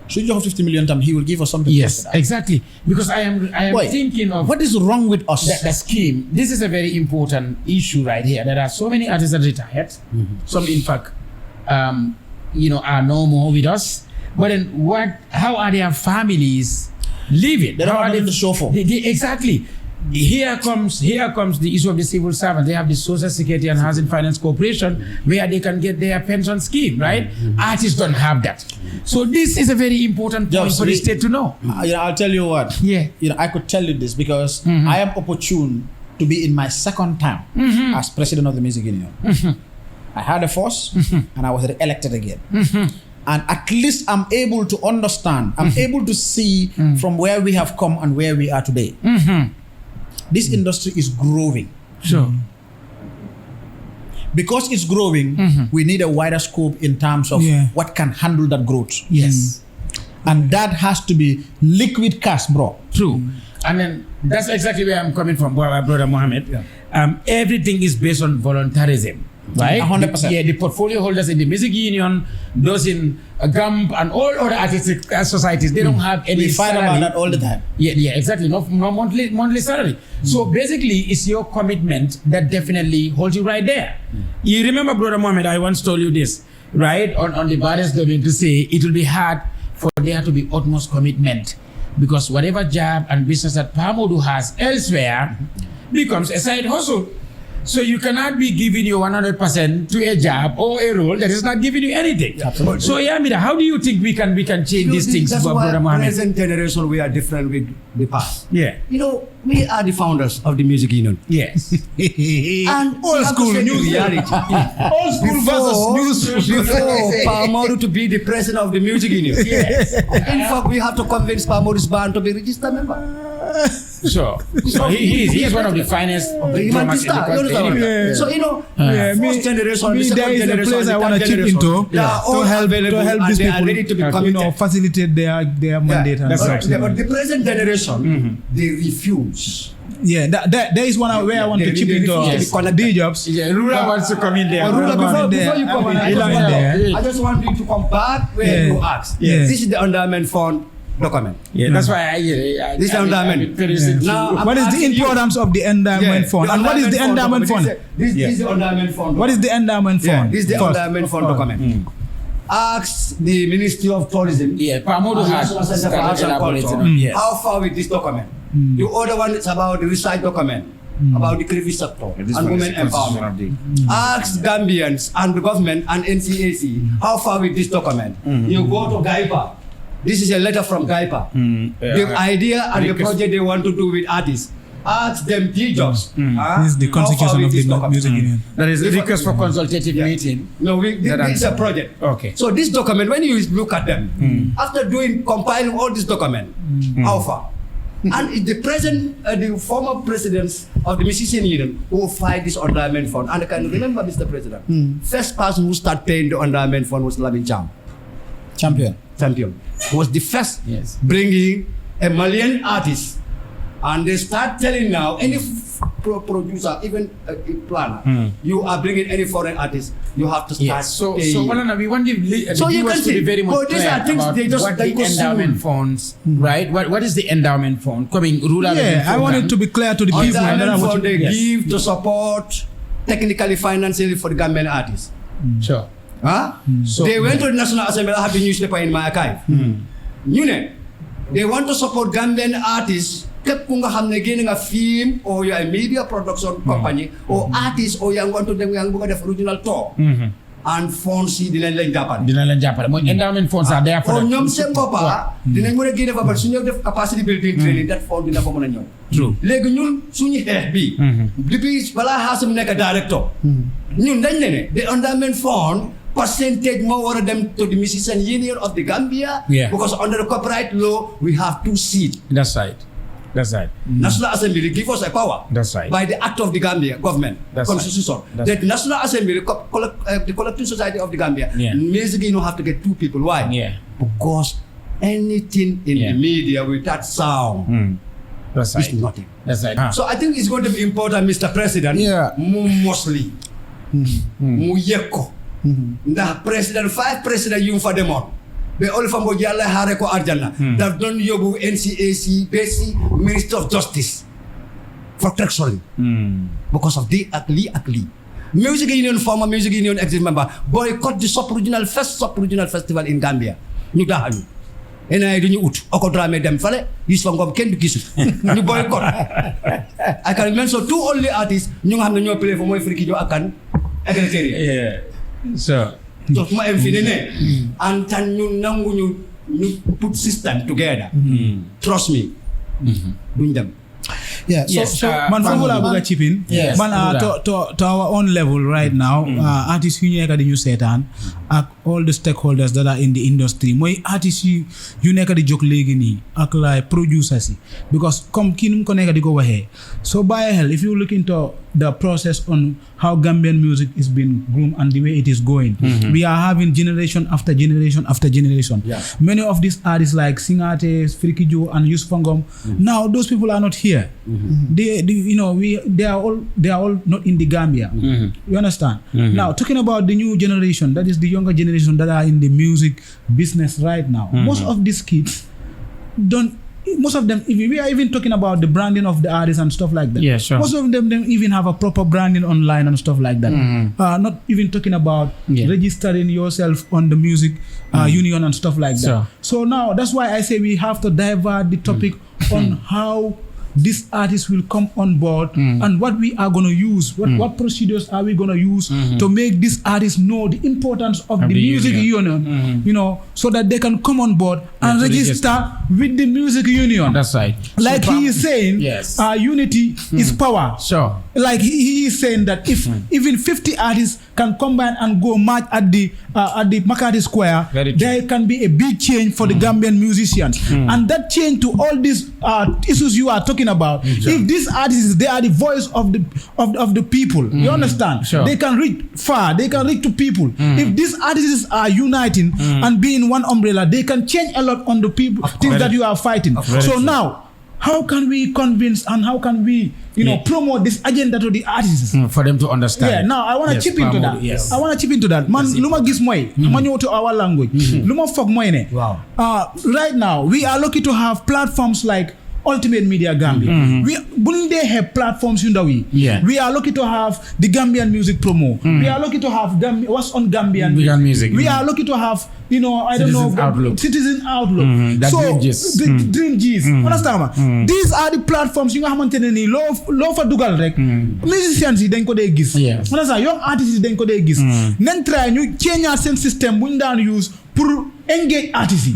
So you have 50 million, he will give us something. Yes. close to that. Exactly. Because I am Boy, thinking of what is wrong with us? the scheme. This is a very important issue right here. There are so many artists that retired. Some, in fact, are no more with us. But then, how are their families living? They don't How have are nothing to show for. Exactly. Here comes the issue of the civil servant. They have the Social Security and Housing Finance Corporation where they can get their pension scheme, right? Artists don't have that. So this is a very important point Just for the we- state to know. I'll tell you what. Yeah. I could tell you this because I am opportune to be in my second term as president of the music union. I had a force and I was elected again. And at least I'm able to understand, I'm able to see from where we have come and where we are today. This industry is growing. Sure. Because it's growing, we need a wider scope in terms of what can handle that growth. Yes. And that has to be liquid cash, bro. True. And then that's exactly where I'm coming from, Brother Mohammed. Everything is based on voluntarism, right? 100%. Yeah, the portfolio holders in the music union, those in GAMP and all other artistic societies, they don't have any We fight salary. about that all the time. Yeah, exactly. No monthly salary. So basically, it's your commitment that definitely holds you right there. You remember, Brother Mohammed, I once told you this, right? On the baddest domain to say it will be hard for there to be utmost commitment because whatever job and business that Pamodu has elsewhere becomes a side hustle. So you cannot be giving your 100% to a job or a role that is not giving you anything. Absolutely. So Yamida, how do you think we can change these things, That's why Brother Mohammed? present generation we are different with the past. Yeah. We are the founders of the music union. Yes. And Old school news. reality. Old school versus new school. Before Pamodu to be the president of the music union. Yes. In fact, we have to convince Pamodu's band to be registered member. So he is one of the finest drummers in the country. Anyway. So first generation, the there second is a generation, place the I want third to chip generation, into they are all to help available these and they are people, ready to be committed. facilitate their mandate and that's stuff. right. Yeah, but the present generation, they refuse. Yeah, there is one where I want to chip into Yes. D-Jobs. Yeah, Rura wants to come in there. Rula, before you come in, Yeah. I just want you to come back where you asked. Yeah. This is the endowment fund document. Yeah, that's why This is endowment. Now, What is the asking you- importance of the endowment fund? the And what is the endowment fund? document. This is the endowment fund. What is the endowment fund? This is the First. endowment fund document. Ask the Ministry of Tourism. Yeah, Pamodu has National Center for Arts and elaborated Culture. on. Yes. How far with this document? The other one is about the research document. about the creative sector This and one is women the constitution empowerment. Ask Gambians and the government and NCAC how far with this document. You go to GAIPA. This is a letter from GAIPA. The idea and the project they want to do with artists. Ask them D-Jobs. This is the constitution of the music union. That is a request for consultative meeting. No, it's a project. Okay. So this document, when you look at them, after compiling all this document, how far? And it's the present, the former presidents of the Musician Union who fight this endowment fund. And I can remember, Mr. President, first person who started paying the endowment fund was Lamin Champion. Who was the first bringing a Malian artist. And they start telling now, any producer, even a planner, you are bringing any foreign artist, you have to start paying. So Walana, we want the viewers to be very much clear about what the endowment funds, right? What is the endowment fund? Coming rural. Yeah, I want it to be clear to the people. Endowment fund they give to support technically, financially for the Gambian artists. Sure. So they went to the National Assembly. I have the newspaper in my archive. They want to support Gambian artists. Képp ku nga xam ne génne nga film or you're a media production company or artist or yaa want to dem yaa bëgg a def original tour and funds yi dinañ leen jàppale mooy endowment funds are there for ñoom seen boppa dinañ mën a génne fa su ñëw def capacity building training that fund dina fa mën a ñëw true léegi ñun suñu xeex bi depuis balaa Hasim nekk director ñun dañ ne the endowment fund percentage moo war a dem to the Musician Union of the Gambia because under the copyright law we have 2 seats. That's right. National Assembly give us a power. That's right. By the act of the Gambia government, constitution. The National Assembly, the collective society of the Gambia, basically you have to get 2 people. Why? Because anything in the media with that sound is nothing. That's right. So I think it's going to be important, Mr. President. Mostly, mu yekko. Ndax president 5 president yu fa demoon. Be all from Yalla Hareko Arjana that don't yobu NCAC, basic Minister of Justice for protection because of the Akli. Music Union, former Music Union executive member, boycott the first sub-regional festival in Gambia. Ñu daxañu. Ena duñu ut oko drame dem fale gis fa ngom kenn du gisu ñu boycott. I can mention 2 only artists ñu nga xam ne ñoo play for mooy Friki Jo akan Agriculture. So ma am fi ne and tan ñu nangu ñu put system together. Trust me. Duñ dem. So man foofu laa bëgg a chip in. Man to our own level right now, artists yu nekk di ñu seetaan ak all the stakeholders that are in the industry mooy artists yu nekk di jóg léegi nii ak like producers yi because comme kii nu mu ko nekk di ko waxee so bàyyi xel if you look into the process on how Gambian music is being groomed and the way it is going. We are having generation after generation after generation. Many of these artists like Singate, Friki Jo and Yusuf Ngom, now those people are not here. They are all not in the Gambia. You understand? Now talking about the new generation, that is the younger generation that are in the music business right now. Most of these kids most of them, we are even talking about the branding of the artists and stuff like that. Yeah, sure. Most of them don't even have a proper branding online and stuff like that. Not even talking about registering yourself on the music union and stuff like that. So now that's why I say we have to divert the topic on how these artists will come on board and what we are going to use, what procedures are we going to use to make these artists know the importance of the music union, so that they can come on board and register with the music union. That's right. Like he is saying, unity is power. Sure. Like he is saying that if even 50 artists can combine and go march at the Makati Square, there can be a big change for the Gambian musicians. And that change to all these issues you are talking about, if these artists, they are the voice of the people, you understand? They can reach far, they can reach to people. If these artists are uniting and being one umbrella, they can change a lot on the people, things that you are fighting. So now, how can we convince and how can we promote this agenda to the artists for them to understand? Now I want to chip into that. I want to chip into that. Man, luma gis moy, manyo to our language. Luma fok moy ne. Right now we are lucky to have platforms like Ultimate Media Gambia. We they have platforms in the way. Yeah. We are lucky to have the Gambian Music Promo. We are lucky to have what's on Gambian Music. We are lucky to have, I Citizen Outlook. Citizen Outlook. That So Dream G's. the Dream G's. Understand ma? These are the platforms you nga xamantene ni loo fa dugal rek. Musicians yi dañ ko dee gis. Yes. Understand? Young artists yi dañ ko dee gis. Nañ try ñu change seen system bu ñu daan use pour engage artists yi.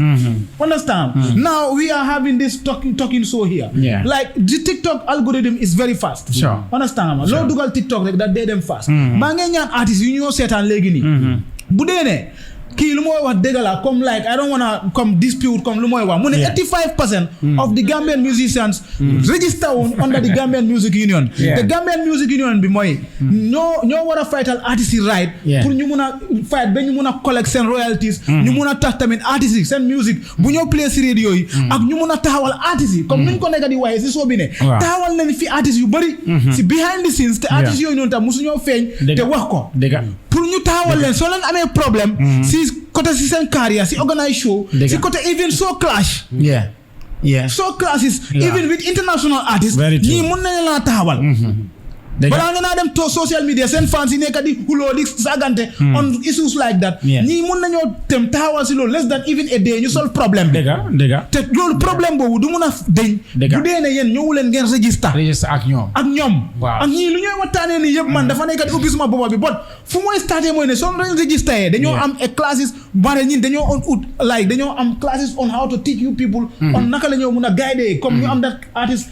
Understand? Now we are having this talking show here. Yeah. Like the TikTok algorithm is very fast. Sure. Understand ma? Loo dugal TikTok rek that day dem fast. Maa ngi ñaan artists yi ñoo seetaan léegi nii. Bu dee ne kii lu mooy wax dëgg la comme like I don't wanna come dispute comme lu mooy wax mu ne 85% of the Gambian musicians register under the Gambian Music Union. The Gambian Music Union bi mooy ñoo war a fightal artistes yi right pour ñu mun a fight ba ñu mun a collect seen royalties ñu mun a tax tamit artistes yi seen music bu ñoo play si radio yi ak ñu mun a taxawal artistes yi comme niñ ko nekk di waaye si soo bi ne taxawal nañ fi artistes yu bëri si behind the scenes te artistes yooyu noonu tam musu ñoo feeñ te wax ko pour ñu taxawal leen soo leen amee problème si côté si seen carrière si organize show si côté even so clash so classes even with international artists ñii mun nañu laa taxawal balaa nga naa dem to social media seen fans yi nekk di huloo di sagante on issues like that ñii mun nañoo tem taxawal si loolu less than even a day ñu sol problème bi te loolu problème boobu du mun a deñ bu dee ne yéen ñëwu leen ngeen register ak ñoom ak ñii lu ñooy waxtaanee nii yëpp man dafa nekk di ubbi suma boppa bi but fu mooy starté mooy ne soo leen register dañoo am a classes bare ñin dañoo am classes on how to teach you people on naka la ñoo mun a guide comme ñu am that artist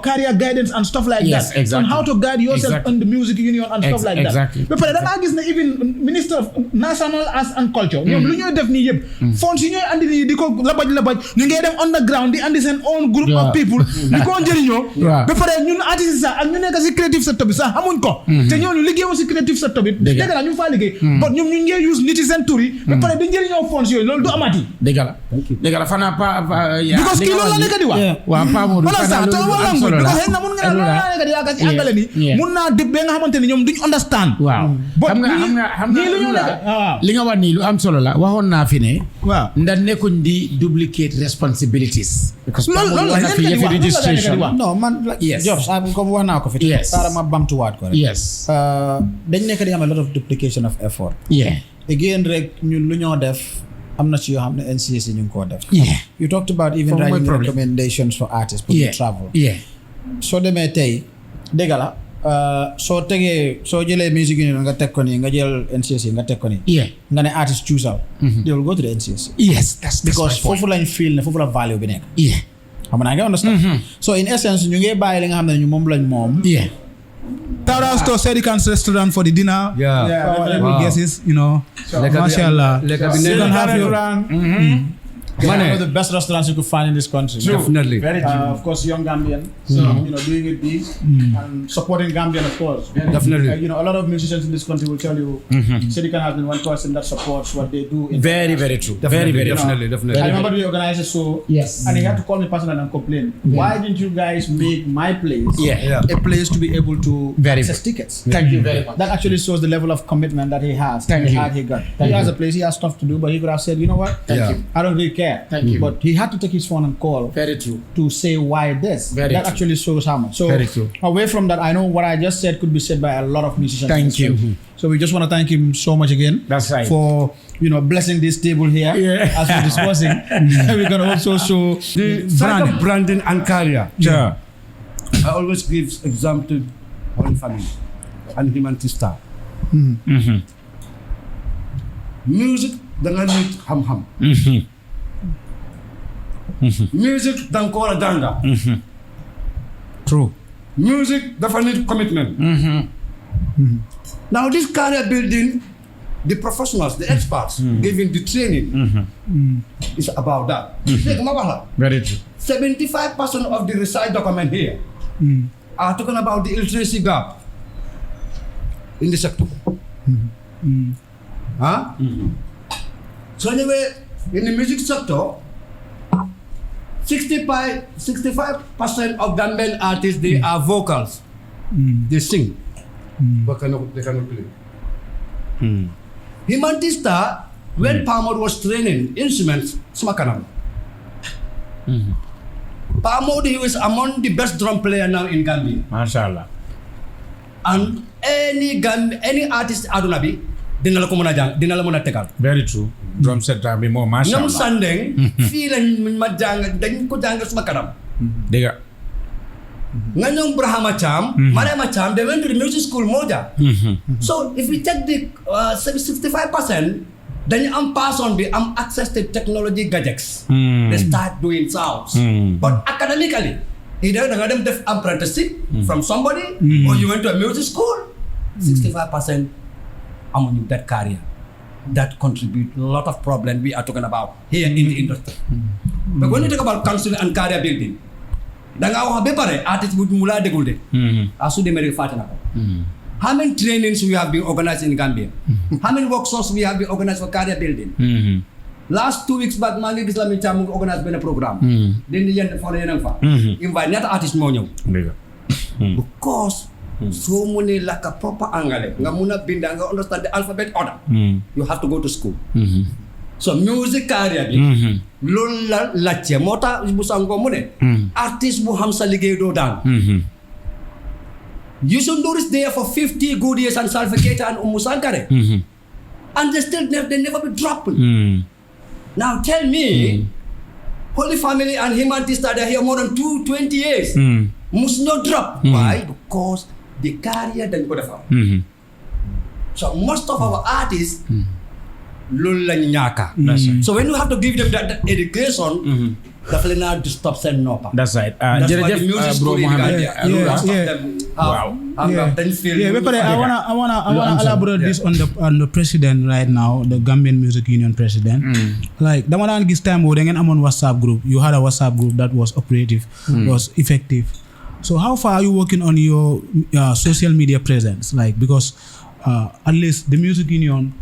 career guidance and stuff like that on how to guide yourself in the music union and stuff like that ba pare da ngaa gis ne even minister of national arts and culture ñoom lu ñooy def nii yëpp fonds yi ñooy andi nii di ko labaj ñu ngay dem underground di andi seen own group of people di ko njëriñoo ba pare ñun artistes sax ak ñu nekk si creative sector bi sax xamuñ ko te ñooñu liggéeyoo si creative sector bi dëgg la ñu faa liggéey but ñoom ñu ngee use nit yi seen tur yi ba pare di njëriñoo fonds yooyu loolu du amati dëgg la fanaa because kii loolu la nekk di wax mun naa dëgg ba nga xamante ne ñoom duñ understand. xam nga li nga wax nii lu am solo la waxoon naa fi ne. ndax nekkuñ di duplicate responsibilities. loolu la fi yëfi registration. non man Jobs comme wax naa ko fi. xaaral ma bamtuwaat ko rek. dañ nekk di am a lot of duplication of effort. again rek ñun lu ñoo def am na ci yoo xam ne NCAC ñu ngi koo def. you talked about even writing recommendations for artists pour travel. soo demee tey dégg la soo jëlee music union nga teg ko nii nga jël NCAC nga teg ko nii nga ne artist choose out they will go to the NCAC because foofu lañ feel ne foofu la value bi nekk xam naa nga understand so in essence ñu ngi bàyyi li nga xam ne ñu moom lañ moom Tara store Sedikans restaurant for the dinner for every guests mashallah you can have your one of the best restaurants you could find in this country. Definitely. Of course, young Gambian. So, doing it big and supporting Gambian, of course. Definitely. A lot of musicians in this country will tell you, Sedikan has been one person that supports what they do. Very true. Definitely. I remember we organized a show. And he had to call me personally and complain. Why didn't you guys make my place a place to be able to access tickets? Thank you very much. That actually shows the level of commitment that he has. He got. He has a place, he has stuff to do, but he could have said, you know what? Thank you. I don't really care. Thank you. But he had to take his phone and call. Very true. To say why this. That actually shows how much. So very true. Away from that, I know what I just said could be said by a lot of musicians. Thank you. So we just want to thank him so much again. That's right. For blessing this table here as we're discussing. We're gonna also show the side of branding and career. I always give example to Holy Family and Humanity Star. Music danga need ham-ham. Music danga ko war a jànga. True. Music dafa need commitment. Now this career building, the professionals, the experts, giving the training is about that. Very true. 75% of the research document here are talking about the illiteracy gap in the sector. So anyway, in the music sector, 65% of Gambian artists, they are vocals. They sing, but they cannot play. Humanity Star, when Palmer was training instruments, smakanam. Pa Modou, he is among the best drum player now in Gambia. Mashallah. And any artist aduna bi dina la ko mën a jàng dina la mën a tegal. Very true. Drum set bi moo mashallah. ñoom Sandeng. fii lañ ma jàng dañ ko jàng suma kanam. Dëgg. nga ñoom Brahama Cham. Mariama Cham, they went to the music school Moja. So if we take the 65%, dañu am person bi am access to technology gadgets. They start doing sounds. But academically, either da nga dem def apprenticeship from somebody or you went to a music school. 65% amuñu that career. That contribute a lot of problems we are talking about here in the industry. But when you talk about counseling and career building, da nga wax ba pare artiste bu mu laa dégul de. Su demee rek fàtte na ko. How many trainings we have been organized in Gambia? How many workshops we have been organized for career building? Last 2 weeks back, maa ngi gis la mi càmm organise benn programme. Dindi yenn fa la yeneen fa. Invite ñaata artiste moo ñëw. Because soo mënee lakka proper anglais nga mun a binda nga understand the alphabet order. You have to go to school. So music career bi. loolu la laajte moo tax bu sangoo mu ne. artiste bu xam sa liggéey doo daan. Youssou Ndour is there for 50 good years and Salva Keita and Oumou Sankare. And they never be dropped. Now tell me, Holy Family and him and Tista, they're here more than 20 years. Must not drop. Why? Because the career then go down. So most of our artists, loolu lañ ñaaka. So when you have to give them that education, dafa leen a stop seen noppa. That's right. Jërëjëf bro Mohamed. Wow. I wanna elaborate this on the president right now, the Gambian Music Union president. Like dama daan gis time boobu da ngeen amoon WhatsApp group. You had a WhatsApp group that was operative, was effective. So how far are you working on your social media presence? Like because at least the music union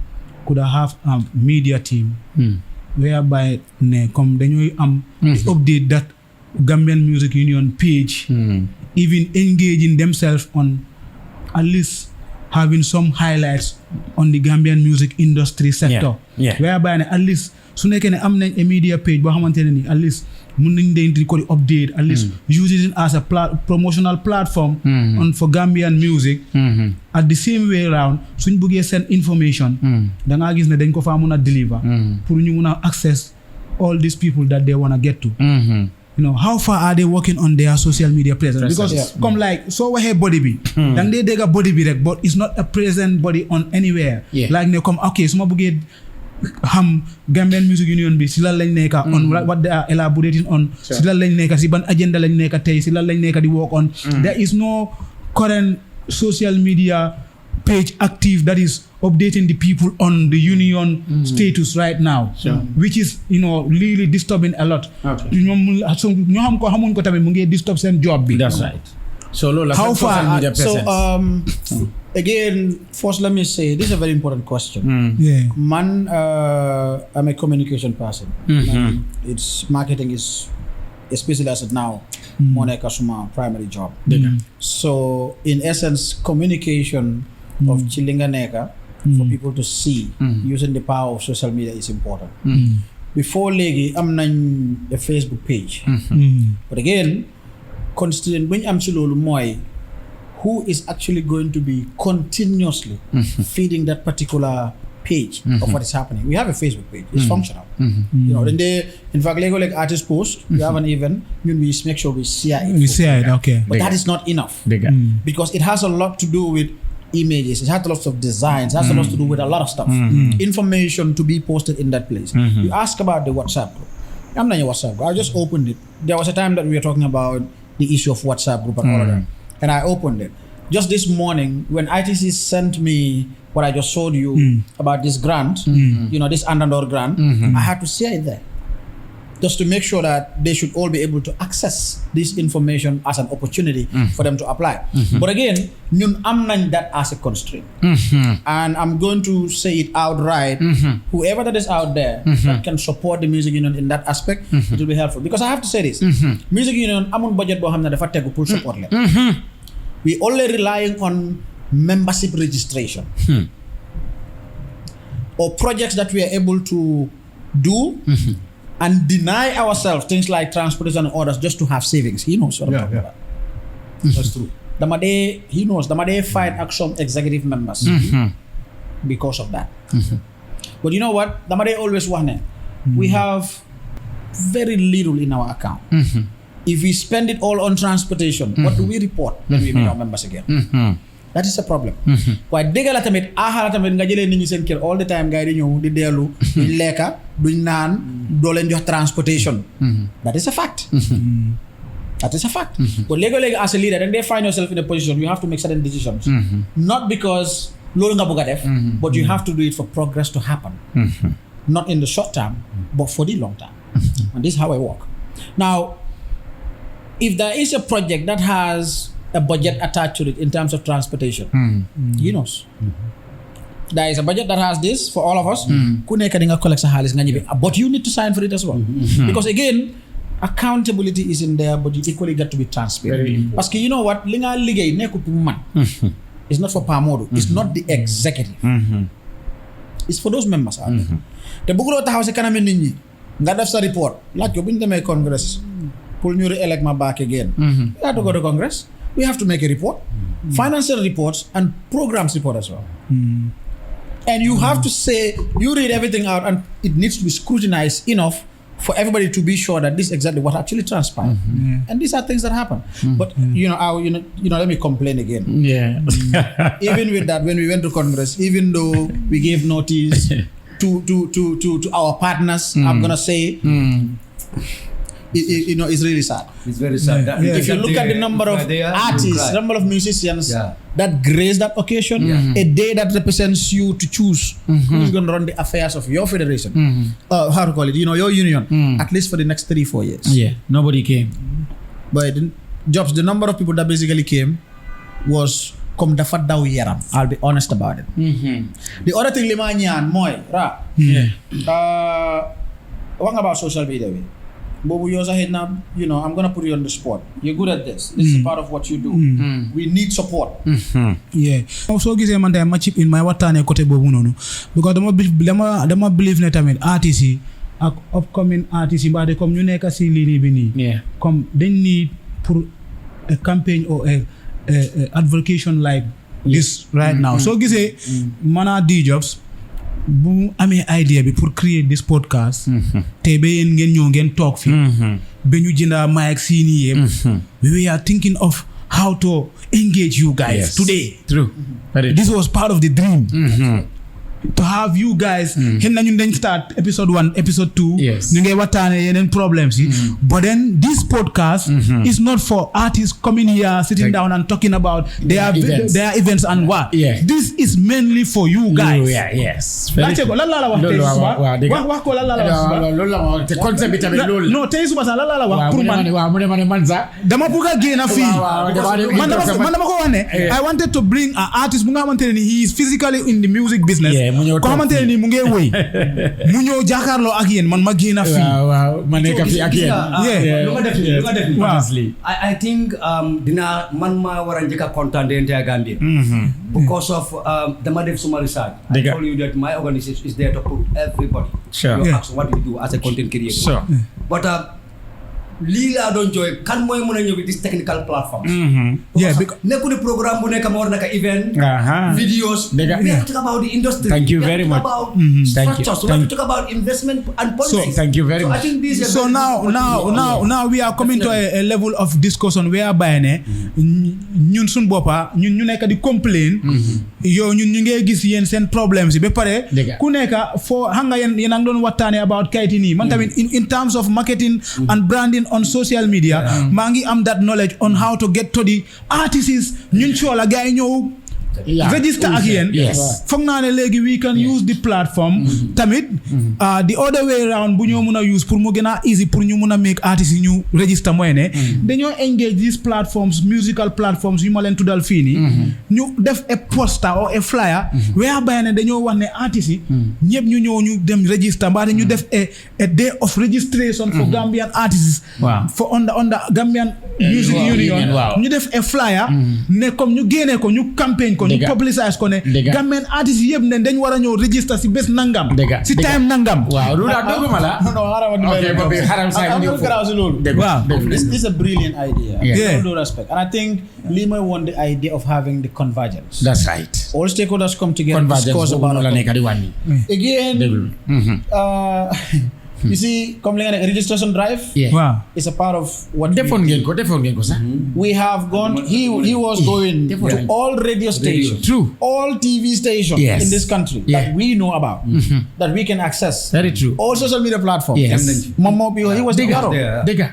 could have a media team whereby come dañuy update that Gambian Music Union page, even engaging themselves on at least having some highlights on the Gambian music industry sector. Whereby at least su nekkee ne am nañ a media page boo xamante ne ni at least mun nañ di ko update, at least use it as a promotional platform on for Gambian music. At the same way around suñ bëggee send information da ngaa gis ne dañ ko faa mun a deliver pour ñu mun a access all these people that they want to get to. You know, how far are they working on their social media presence? Because come like so waxee body bi dang dee dégg body bi rek, but it's not a present body on anywhere. Like ne comme okay su ma bëggee xam Gambian Music Union bi si lan lañ nekka on what they are elaborating on, si lan lañ nekka, si ban agenda lañ nekka tey, si lan lañ nekka di work on. There is no current social media page active that is updating the people on the union status right now, which is really disturbing a lot. ñoo xam ko xamuñ ko tamit mu ngi disturb seen job bi. That's right. So how far? So again, first let me say this is a very important question. Man, I'm a communication person. It's marketing is, especially as of now, more like a primary job. So in essence, communication of Chilinganeka for people to see using the power of social media is important. Before Legi, I'm on a Facebook page. But again, considering when I'm Moy, who is actually going to be continuously feeding that particular page of what is happening? We have a Facebook page, it's functional. Then in fact, like artist post, we have an event, we make sure we share it. We share it, okay. But that is not enough. Because it has a lot to do with images, it has a lot of designs, it has a lot to do with a lot of stuff. Information to be posted in that place. You ask about the WhatsApp group. I'm not your WhatsApp group. I just opened it. There was a time that we were talking about the issue of WhatsApp group and all of that. And I opened it. Just this morning, when ITC sent me what I just showed you about this grant, this underdog grant, I had to share it there. Just to make sure that they should all be able to access this information as an opportunity for them to apply. But again, I'm not that as a constraint. And I'm going to say it outright. Whoever that is out there that can support the music union in that aspect, it will be helpful. Because I have to say this, music union, I'm on budget for support. We only relying on membership registration or projects that we are able to do and deny ourselves things like transportation and orders just to have savings. He knows what I'm talking about. That's true. He knows. They fight ak some executive members because of that. But you know what? They always want we have very little in our account. If we spend it all on transportation, what do we report when we meet our members again? That is a problem. Why dégg la tamit aha la tamit nga jëlé nit ñi seen kër all the time gaay di ñëw di délu di lekka duñ naan do leen jox transportation. That is a fact. That is a fact. But lego as a leader, then they find yourself in a position you have to make certain decisions. Not because loolu nga bëgg a def, but you have to do it for progress to happen. Not in the short term, but for the long term. And this is how I work. Now, if there is a project that has a budget attached to it in terms of transportation, he knows. There is a budget that has this for all of us. Ku nekk di nga collect sa xaalis nga ñibbi. But you need to sign for it as well. Because again, accountability is in there, but you equally got to be transparent. Parce que you know what? Li nga liggéey nekkul pour man. It's not for Pamodu. It's not the executive. It's for those members out there. Te bëgguloo taxaw si kanam nit ñi nga def sa report laaj ko bu ñu demee congress pour ñu re-elect ma back again. We have to go to congress. We have to make a report, financial reports and programs report as well. And you have to say, you read everything out and it needs to be scrutinized enough for everybody to be sure that this is exactly what actually transpired. And these are things that happen. But let me complain again. Even with that, when we went to Congress, even though we gave notice to our partners, I'm gonna say, it's really sad. It's very sad. If you look at the number of artists, number of musicians that grace that occasion, a day that represents you to choose who's going to run the affairs of your federation, how to call it, your union, at least for the next 3-4 years. Yeah, nobody came. But the number of people that basically came was come dafa daw yaram. I'll be honest about it. The other thing lima ñaan moy ra. What about social media? Bobu yow sax na, I'm gonna put you on the spot. You're good at this. This is part of what you do. We need support. Yeah. So gisee man tay ma chip in my waxtaanee côté boobu noonu because dama believe ne tamit artistes yi ak upcoming artistes yi mbaa de comme ñu nekk si lii bi nii. Comme dañ need pour a campaign or a advocation like this right now. So gisee mana D-Jobs bu amee idea bi pour create this podcast te ba yéen ngeen ñëw ngeen toog fi ba ñu jënda mic sii nii yëpp we are thinking of how to engage you guys today. True. This was part of the dream. To have you guys xen nañu dañ start episode 1 episode 2 ñu ngay waxtaane yeneen problems yi but then this podcast is not for artists coming here sitting down and talking about their events and what this is mainly for you guys. Laajte ko lan la wax tey suba wax ko lan la wax suba loolu la wax te concept bi tamit loolu non tey suba sax lan la wax pour man mu ne man sax dama bëgg a génn fii man dama ko wax ne I wanted to bring an artist bu nga xamante ne he is physically in the music business ko xamante ne ni mu ngi wëy mu ñëw jàkkaarloo ak yéen man ma génn fii waaw ma nekk fii ak yéen lu nga def I think man ma war a njëkk a kontaan de entire Gambia because of dama def suma research. I told you that my organization is there to put everybody. You ask what you do as a content creator. But lii laa doon jooy kan mooy mën a ñëw with this technical platform. Nekku di programme bu nekk ma war naka event videos. We have to talk about the industry. Thank you very much. Thank you. We have to talk about investment and politics. Thank you very much. I think this is now we are coming to a level of discussion whereby ne ñun suñ boppa ñun ñu nekk di complain yow ñun ñu ngi gis yéen seen problems yi ba pare ku nekk foo xam nga yéen a ngi doon waxtaane about kayiti nii man tamit in terms of marketing and branding on social media maa ngi am that knowledge on how to get to the artists ñun coola gars yi ñëw register ak yéen foog naa ne léegi we can use the platform tamit the other way around bu ñoo mun a use pour mu gën a easy pour ñu mun a make artistes yi ñu register mooy ne dañoo engage these platforms musical platforms yu ma leen tuddal fii nii ñu def a poster or a flyer whereby ne dañoo wax ne artistes yi ñëpp ñu ñëw ñu dem register mbaa ñu def a day of registration for Gambian artists for under Gambian Music Union ñu def a flyer ne comme ñu génnee ko ñu campaign ko ko ñu publicise ko ne Gambian artist yëpp ne dañ war a ñëw register si bés nangam si time nangam waaw lu la doguma la it's a brilliant idea. Yeah. With all due respect. And I think Lima won the idea of having the convergence. That's right. All stakeholders come together and discuss about it. Again, you see, comme li nga ne registration drive waaw is a part of what defoon ngeen ko sax we have gone. He was going to all radio stations, True. all TV stations in this country that we know about, that we can access. Very true. All social media platforms. Yes. Momo Pio, he was the hero. Dega.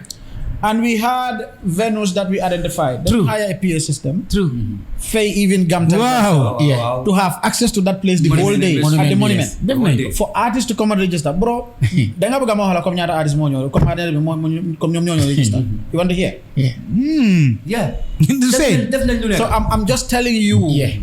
And we had venues that we identified. True. The higher APA system. True. Faye even Gamta. Wow. Yeah. To have access to that place the whole day at the monument. Yes. Definitely. For artists to come and register. Bro, danga bëgg ma hala comme ñaata artist moo ñëw comme ñoom ñoo register. You want to hear? Yeah. Yeah. The same. Definitely. So I'm just telling you. Yeah.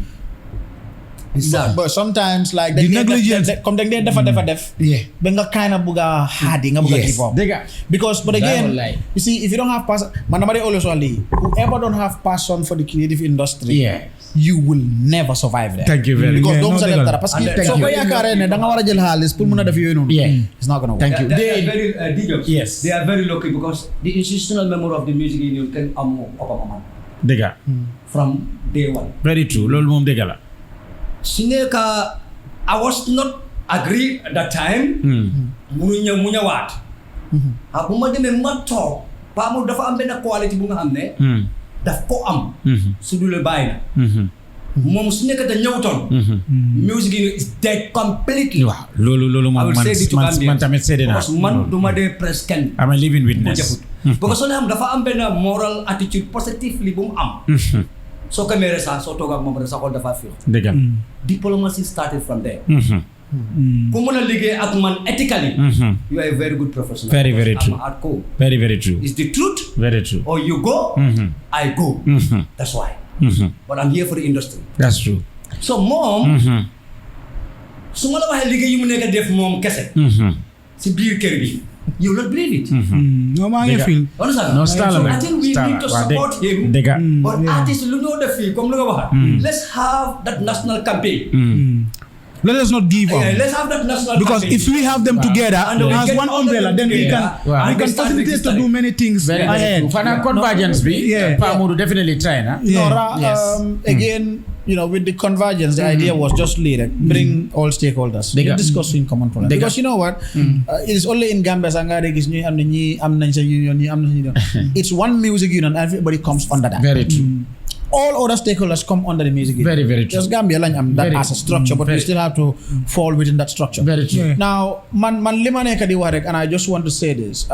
But sometimes like The negligence. Comme dañ def. Yeah. Ba nga kind of bëgg a hardy nga bëgg a give up. Dega. Because, but again, That will lie. you see, if you don't have passion, manamari always wali, whoever don't have passion for the creative industry, Yeah. you will never survive there. Thank you very Because much. don't Yeah, say no, that. Parce que thank so you. ko yaakaare ne da nga war a jël xaalis pour mun a def yooyu noonu. Yeah. It's not gonna work. Thank you. They are very DJs. Yes. They are very lucky because the institutional member of the music union can man Dega. from day one. Very true. Loolu moom dega la. Sineka, I was not agree at that time. Munya wat. Bu ma demee ma toog ba mu dafa am benn quality bu nga xam ne daf ko am. su dul bàyyi na. moom su nekk te ñëwtoon. music is dead completely. waaw loolu moom man tamit seede naa. parce que man du ma dee press kenn. I'm a living witness. parce que soo xam dafa am benn moral attitude positively bu mu am. soo ko meeree sax soo toog ak moom rek sa xol dafa fiir. Dëgg. Diplomacy started from there. ku mën a liggéey ak man ethically. You are a very good professional. Very, very true. I'm hardcore. Very, very true. It's the truth. Very true. Or you go, I go. That's why. But I'm here for the industry. That's true. So moom. su ma la waxee liggéey yu mu nekk def moom kese. si biir kër bi. You will not believe it. No maa ngi feel. Understand? No, style so of it. I think we Style. need to support him. Dega. But artists lu ñoo def fii comme lu nga waxaat. Let's have that national campaign. Let us not give up. Let's have that national Because campaign. if we have them together And we as get one all of umbrella, them then we together, can and we start facilitate to do registering. many things Very, very ahead. true. Fana convergence bi. Yeah. Pa Modu definitely try na. Yeah. Nora, Yes. Again, with the convergence, the idea was just later bring all stakeholders. They You got- discuss in common problem. They Because you know what, it is only in Gambia Sangare gis ñi am na ñi am nañ sa union ñi am nañ union. It's one music union. Everybody comes under that. Very true. All other stakeholders come under the music union. Very, very true. Just Gambia lañ am that Very- as a structure, but we very- still have to fall within that structure. Very true. Yeah. Now, man lima nekk di wax rek, and I just want to say this.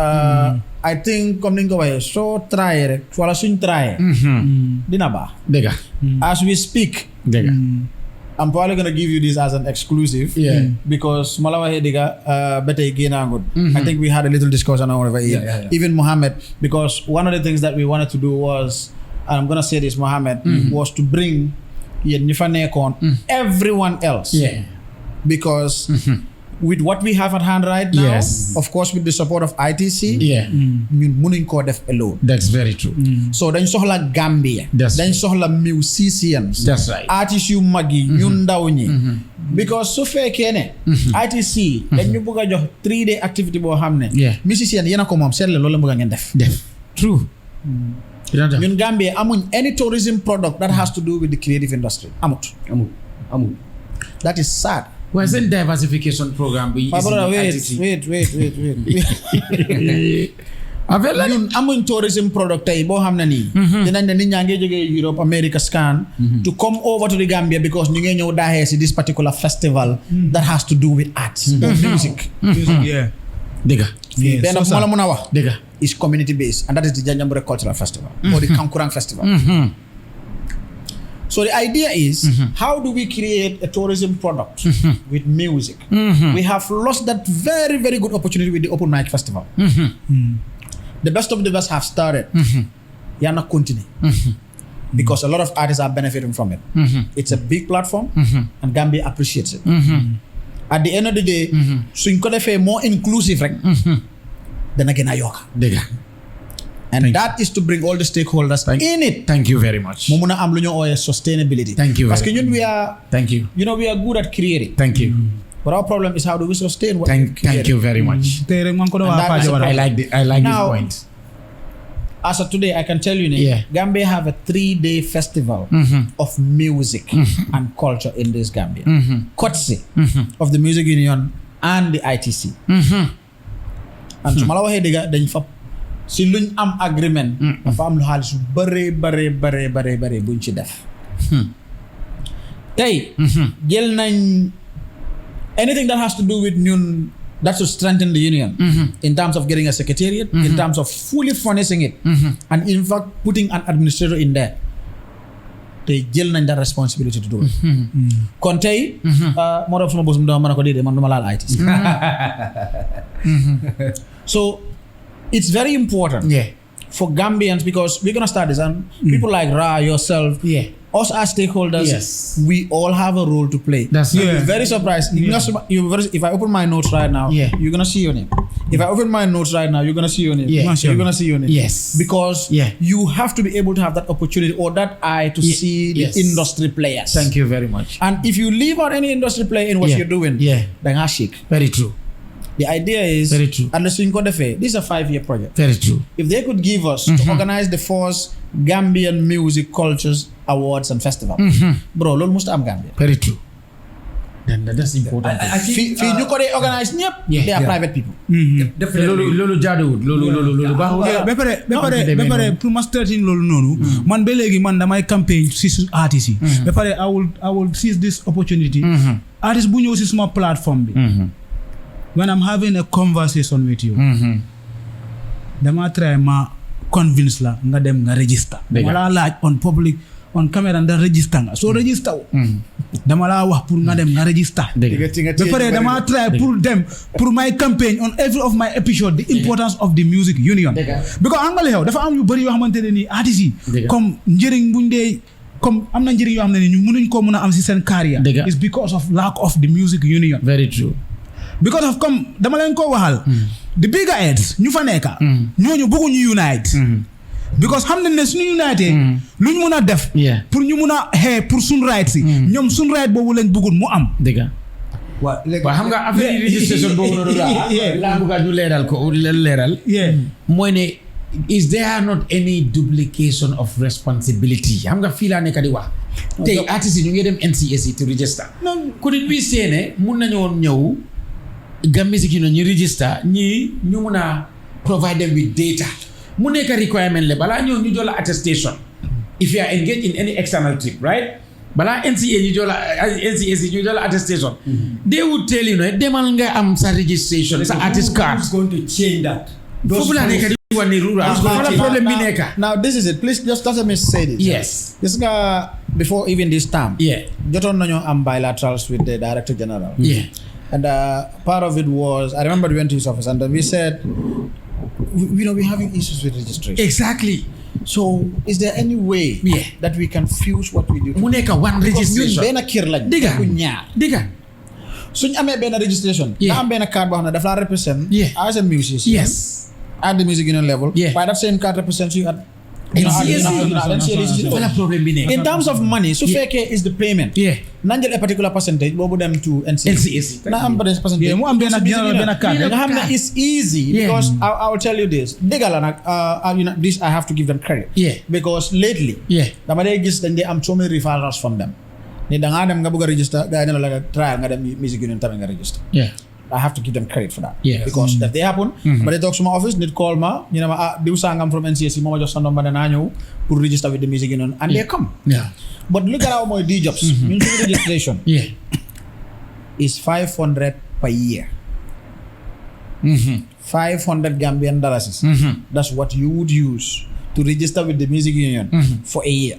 I think comme ni nga ko waxee soo try rek wala suñ try dina baax. Dega. As we speak, Dega. I'm probably going to give you this as an exclusive. Yeah. Because Malawa Hediga, better again, I think we had a little discussion on whatever. Yeah. Even Mohammed, because one of the things that we wanted to do was, and I'm going to say this, Mohammed, was to bring everyone else. Yeah. Because with what we have at hand right now, Yes. of course, with the support of ITC, Yeah. ñun mënuñ koo def alone. That's very true. So dañ soxla Gambia. That's dañ soxla musicians. That's right. Artistes yu mag yi ñu ndaw ñi. Because su fekkee ne ITC dañ ñu bëgg a jox 3-day activity boo xam ne Yeah. musician yéen a ko moom seet la loolu la bëgg a ngeen def. Def. True. ñun Gambia amuñ any tourism product that has to do with the creative industry amut. Amul. That is sad. Well, it's a diversification program. My brother, wait. Affaire la. ñun amuñ tourism product tey boo xam ne nii dinañ ne nit ñaa ngi jógee Europe America scan to come over to the Gambia because ñu ngi ñëw daaxee si this particular festival that has to do with arts or music. Yeah. Dega. Yeah. benn So fu ma la mun a wax Dega. is community based and that is the Janjanbureh Cultural Festival or the Kankurang Festival. So the idea is how do we create a tourism product with music? We have lost that very, very good opportunity with the Open Mic Festival. The best of the best have started. Yana continue. Because a lot of artists are benefiting from it. It's a big platform and Gambia appreciates it. At the end of the day, so you could have more inclusive, right? Then again, Ayoka. Dega. And that is to bring all the stakeholders in it. Thank you very much. Mu mun a am lu ñu ooyee sustainability. Thank you Parce que very ñun we are, Thank you. you know, we are good at creating. Thank you. But our problem is how do we sustain what we Thank create. you very much. tey rek man ko doon And wax that is Paa a- Jawara. I like this Now- point. As of today, I can tell you, Yeah. Gambia have a 3-day festival of music and culture in this Gambia. Courtesy of the Music Union and the ITC. And su ma la waxee dëgg dañ fa si luñ am agreement. dafa am lu xaalis yu bare buñ ci def. Tey. jël nañ anything that has to do with ñun. That's to strengthen the union in terms of getting a secretariat, in terms of fully furnishing it, and in fact putting an administrator in there. They jël nañ that responsibility to do it. Kon tey. moo tax suma bos mu dama mën a ko déedéet man duma laal IT. So it's very important for Gambians because we're gonna start this and people like Ra, yourself, us as stakeholders, Yes. we all have a role to play. That's You'll be right. very surprised. If I open my notes right now, you're gonna see your name. If I open my notes right now, you're gonna see your name. Yeah. You're gonna see your name. Yes. Because you have to be able to have that opportunity or that eye to see the Yes. industry players. Thank you very much. And if you leave out any industry player in what you're doing, then I shake. Very true. The idea is, Very true. unless we this is a 5-year project. Very true. If they could give us to organize the first Gambian Music Cultures Awards and Festival, bro, lol must am Gambia. Very true. Then that's important. I think Fi ñu ko dee organize ñëpp, they are private people. definitely. loolu jaaduwul loolu baaxul. ba pare pour ma straighten loolu noonu man ba léegi man damay campaign si su artistes yi ba pare I will seize this opportunity artiste bu ñëw si suma plateforme bi when I'm having a conversation with you dama try ma convince la nga dem nga register dama laa laaj on camera ndax register nga soo register dama laa wax pour nga dem nga register ba pare dama try pour my campaign on every of my episode the importance of the music union because angale xew dafa am yu bëri yoo xamante ne nii artistes yi comme njëriñ buñ dee comme am na njëriñ yoo xam ne ni ñu mënuñ koo mën a am si seen carrière is because of lack of the music union. Very true. Because of comme dama leen ko waxal the bigger heads ñu fa nekka ñooñu bëgguñu unite because xam nañ ne suñu unité luñ mun a def pour ñu mun a xee pour suñ right si ñoom suñ right boobu lañ bëggul mu am dëgg waaw léegi xam nga affaire registration boobu noonu laa bëgg a ñu leeral ko leeral mooy ne is there not any duplication of responsibility xam nga fii laa nekk di wax tey artistes yi ñu ngi dem NCAC to register could it be seene mun nañu woon ñëw Gambia Music Union ñu register ñii ñu mun a provide them with data mu nekk requirement le balaa ñëw ñu jox la attestation if you are engaged in any external trip right balaa NCA ñu jox la NCAC ñu jox la attestation they would tell you demal nga am sa registration sa artist card who's going to change that foofu laa nekk di wax ni rural wala problème bi nekk Now this is it. Please just let me say this. yes Gis nga before even this time, jotoon nañu am bilaterals with the Director General. And part of it was, I remember we went to his office and then we said, we're having issues with registration. exactly So is there any way that we can fuse what we do? mu nekk one registration Ñun benn kër lañ. Digga. ku ñaar. digga Suñ amee benn registration. nga am benn card boo xam ne daf laa represent. as a musician. yes At the music union level. By that same card represents you at wala problème bi nekk in terms of money su fekkee is the payment nañ jël a particular percentage boobu dem to NCAC na am percentage mu am benn card nga xam ne it's easy because I will tell you this dëgg la nag this I have to give them credit because lately dama dee gis dañ dee am so many referrals from them ni da ngaa dem nga bëgg a register gars yi ne la trial nga dem music union tamit nga register I have to give them credit for that. Because that they happen. But they talk to my office, they call me, you know, diw sangam from NCAC, mama just send number na ñëw pour register with the music union and they come. But look at how my D jobs. Music registration is $500 per year. 500 Gambian dollars. That's what you would use to register with the music union for a year.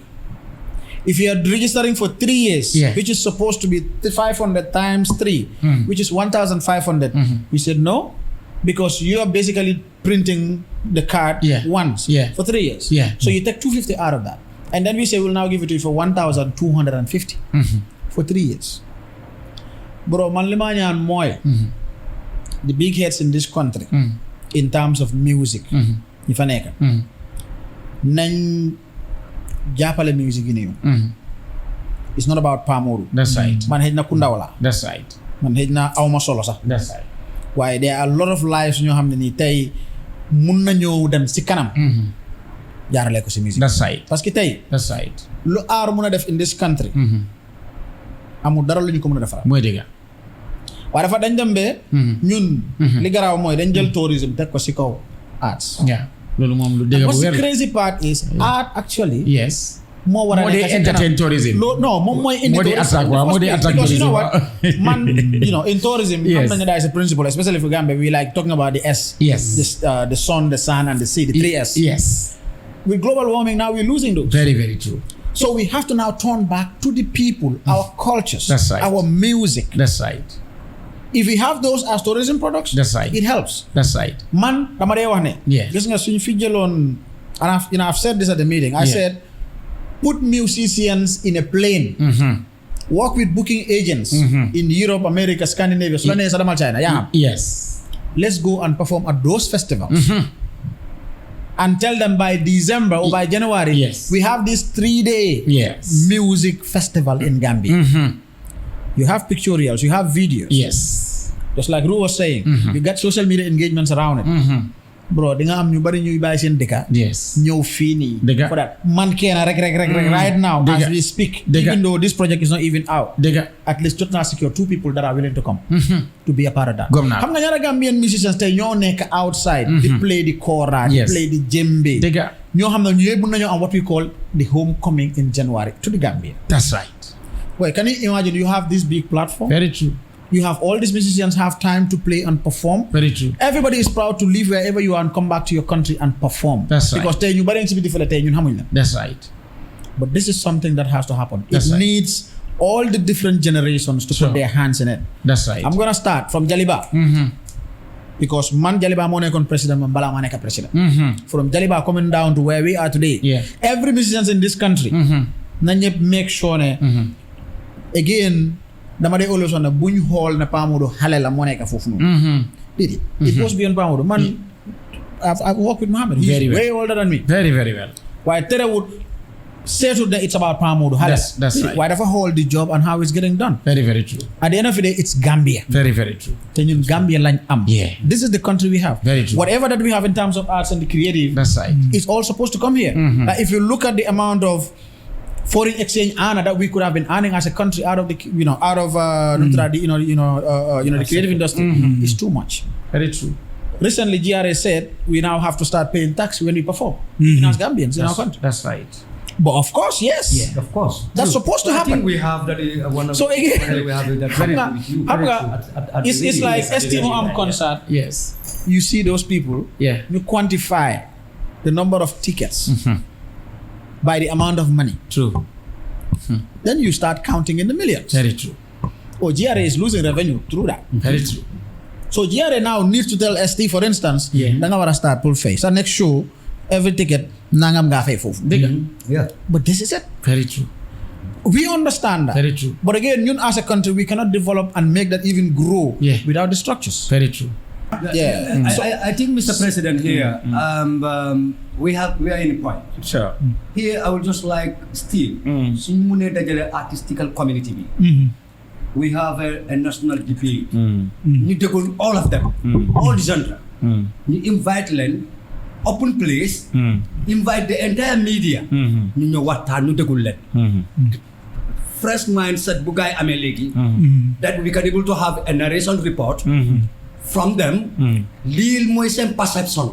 If you are registering for 3 years, which is supposed to be 500 times 3, which is 1,500, we said no, because you are basically printing the card once for 3 years. So you take 250 out of that. And then we say we'll now give it to you for 1,250 for 3 years. Bro, man li ma ñaan mooy the big heads in this country in terms of music ñi fa nekk nañ jàppale musique yi nii. It's not about Pamodu. That's right. Man xëj na ku ndaw la. That's right. Man xëj na awma solo sax. That's right. waaye there are a lot of lives ñoo xam ne nii tey mun na ñëw dem si kanam. jaarale ko si musique. That's right. parce que tey. That's right. lu aar mun a def in this country. amul dara lu ñu ko mën a defaral. mooy dëgg. waaye dafa dañ dem bee. ñun. li garaaw mooy dañ jël tourism teg ko si kaw arts. Yeah. loolu moom lu dëgg bu wér. the crazy part is art actually. Yes. moo war a nekk si entertain tourism. no moom mooy indi moo di attaque waaw moo di attaque because you know tourism. what man in tourism. Yes. xam nañu that is a principle especially for Gambia we like talking about the S. Yes. The sun, the sun and the sea, the 3 S. Yes. With global warming now we're losing those. Very, very true. So we have to now turn back to the people, our cultures, That's right. our music. That's right. If we have those as tourism products, That's right. it helps. That's right. Man, dama dee wax ne. Yeah. Gis nga suñu fi jëloon, and I've said this at the meeting. I said, put musicians in a plane. Work with booking agents in Europe, America, Scandinavia, China. Yeah. Yes. Let's go and perform at those festivals. And tell them by December or by January, Yes. we have this 3-day Yes. music festival in Gambia. You have pictorials, you have videos. Yes. Just like Ru was saying, you got social media engagements around it. Bro, di nga am ñu bari ñuy bàyyi seen dëkka. Yes. ñëw fii nii. Dëgga. For that. Man kenn rek right now Dëgga. as we speak. Dëgga. Even though this project is not even out. Dëgg. At least jot naa secure 2 people that are willing to come. To be a part of that. Gom naa. Xam nga ñaara Gambian musicians tey ñoo nekk outside. Di play the kora, di Yes. play the djembe. Dëgg. ñoo xam ne ñu yëpp mën nañoo am what we call the homecoming in January to the Gambia. That's right. Wait, can you imagine you have this big platform? Very true. You have all these musicians have time to play and perform. Very true. Everybody is proud to live wherever you are and come back to your country and perform. That's right. Because tey ñu bari ci biti fële tey ñun xamuñ la. That's right. But this is something that has to happen. That's It right. needs all the different generations to Sure. put their hands in it. That's right. I'm gonna start from Jaliba. Because man Jaliba moo nekkoon président man balaa maa nekk président. From Jaliba coming down to where we are today. Yeah. Every musician in this country. na ñëpp make sure ne. Again dama dee always wax ne buñ xool ne Pamodu xale la moo nekk foofu noonu. Did it goes beyond Pamodu man. I've worked with Mohammed. He's Very well. way older than me. Very, very well. waaye terewul seetul ne it's about Pamodu xale. That's right. waaye dafa hold the job and how it's getting done. Very, very true. At the end of the day it's Gambia. Very, very true. te ñun Gambia lañ am. Yeah. This is the country we have. Very true. Whatever that we have in terms of arts and the creative. That's right. It's all supposed to come here. Like if you look at the amount of foreign exchange earner that we could have been earning as a country out of the the creative industry is too much. Very true. Recently, GRA said we now have to start paying tax when we perform as Gambians in our country. That's right. But of course, yes, Yeah. Of course. that's supposed to I think happen. we have that one of So again, we have that xam very nga- with you. xam nga, At it's the like really- STO am concert. Yes. You see those people. Yeah. You quantify the number of tickets by the amount of money. True. Then you start counting in the millions. Very true. Oh, GRA is losing revenue through that. Very true. So GRA now needs to tell ST, for instance, Yeah. danga war a start full face. So next show, every ticket nangam nga fay fofu. Yeah. But this is it. Very true. We understand that. Very true. But again, you as a country, we cannot develop and make that even grow Yeah. without the structures. Very true. Yeah. I think, Mr. President, here we are in a point. Sure. Here, I would just like still, suñu mënee dajale artistical community bi. We have a national debate. ñu déglu all of them, all the genre. ñu invite leen, open place, invite the entire media. ñu ñëw waxtaan ñu déglu leen. Fresh mindset bu gaay amee léegi. That we can able to have a narration report. From them, lii mooy seen perception.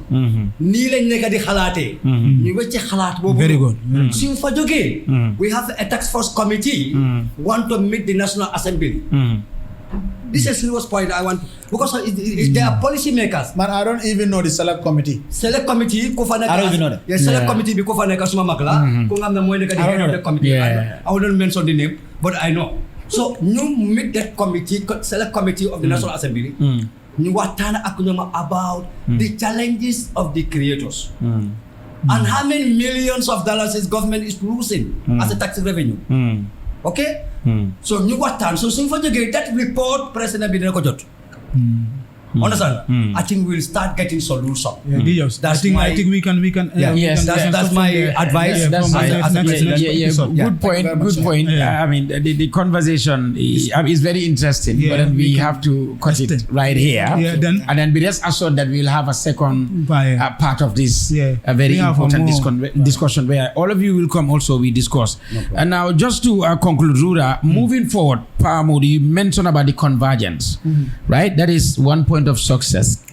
nii lañ nekk di xalaatee. ñu wecce xalaat boobu. Very good. suñ fa jógee. we have a task force committee. want to meet the National Assembly. This is a serious point I want because they are policy makers. Man, I don't even know the select committee. Select committee ku fa nekk. I don't even know that. Yeah, select committee bi ku fa nekk suma mag la. ku nga xam ne mooy nekk di I don't head know of the that. committee. Yeah. I wouldn't mention the name, but I know. So ñu meet that committee, select committee of the National Assembly. ñu waxtaan ak ñoom about the challenges of the creators and how many millions of dollars is government is losing as a tax revenue. Okay? So ñu waxtaan so suñ fa jógee that report président bi dina ko jot. Understand? I think we'll start getting solution. I think we can. Yes, that's my advice. That's as a president. Good point. I mean, the conversation is very interesting, but then we have to cut it right here. And then be rest assured that we'll have a second part of this a very important discussion where all of you will come also, we discuss. And now just to conclude, Rura, moving forward, Pamudi, you mentioned about the convergence, right? That is one point of success,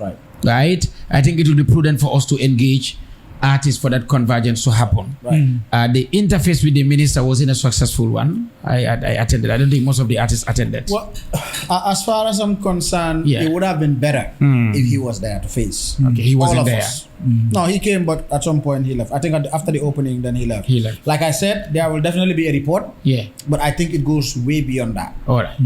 right? I think it will be prudent for us to engage artists for that convergence to happen. The interface with the minister wasn't a successful one. I attended. I don't think most of the artists attended. Well, as far as I'm concerned, it would have been better if he was there to face. Okay, he wasn't there. No, he came, but at some point he left. I think after the opening, then he left. Like I said, there will definitely be a report. But I think it goes way beyond that. All right.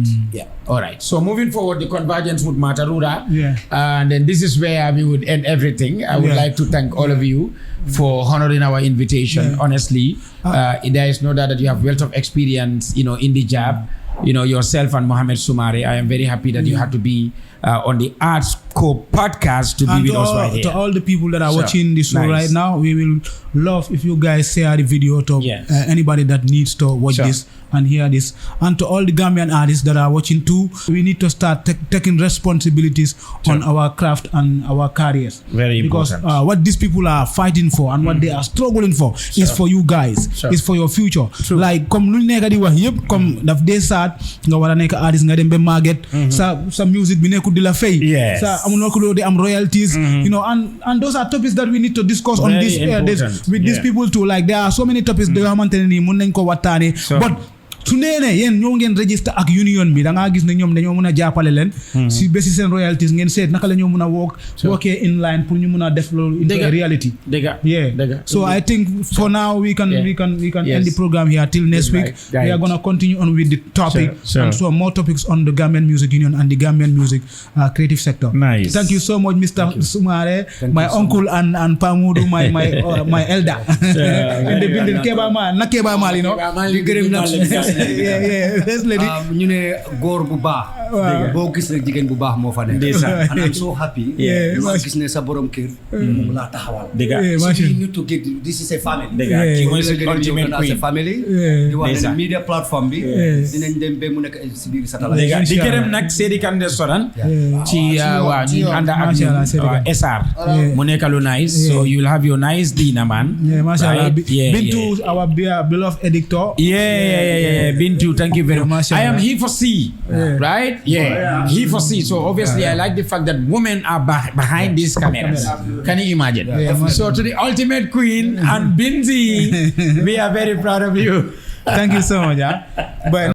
All right. So moving forward, the convergence would matter, Rura. And then this is where we would end everything. I would like to thank all of you for honoring our invitation. Honestly, there is no doubt that you have wealth of experience, in the job. Yourself and Mohammed Sumare. I am very happy that you had to be on the Arts Co podcast to be with us right here. To all the people that are watching this show right now, we will love if you guys share the video to anybody that needs to watch this and hear this. And to all the Gambian artists that are watching too, we need to start taking responsibilities on our craft and our careers. Very important. Because what these people are fighting for and what they are struggling for is for you guys. It's for your future. Like, comme lu nekk di wax yëpp, comme daf dee saat nga war a nekk artist nga dem ba màgget sa music bi nekkul di la fay. Amuloo ko di am royalties. And those are topics that we need to discuss on this with these people too. Like, there are so many topics that xamante ne nii mun nañ ko waxtaane. But su nee yéen ñoo ngeen register ak union bi da ngaa gis ne ñoom dañoo mën a jàppale leen si bési seen royalties ngeen seet naka la ñoo mën a workee in line pour ñu mën a def loolu into a reality. So I think for now we can end the program here till next week. We are going to continue on with the topic and so more topics on the Gambian Music Union and the Gambian music creative sector. Thank you so much, Mr. Sumare, my uncle and Pamudu, my elder in the building. Keba Mal, ñu ne góor bu baax boo gis rek jigéen bu baax moo fa nekk and I'm so happy ma gis ne sa borom kër moom laa taxawal so you need to get this is a family ki mooy sa ultimate queen family di wax ne media platform bi dinañ dem ba mu nekk si biir satellite di gërëm nag Seydi Kane restaurant ci waaw ñu ànd ak SR mu nekk lu nice so you will have your nice dinner man Bintu our beloved editor Bintu, thank you very much. I am here for C, right? Here for C. So obviously, I like the fact that women are behind these cameras. Can you imagine? So to the ultimate queen and Binzi, we are very proud of you. Thank you so much. But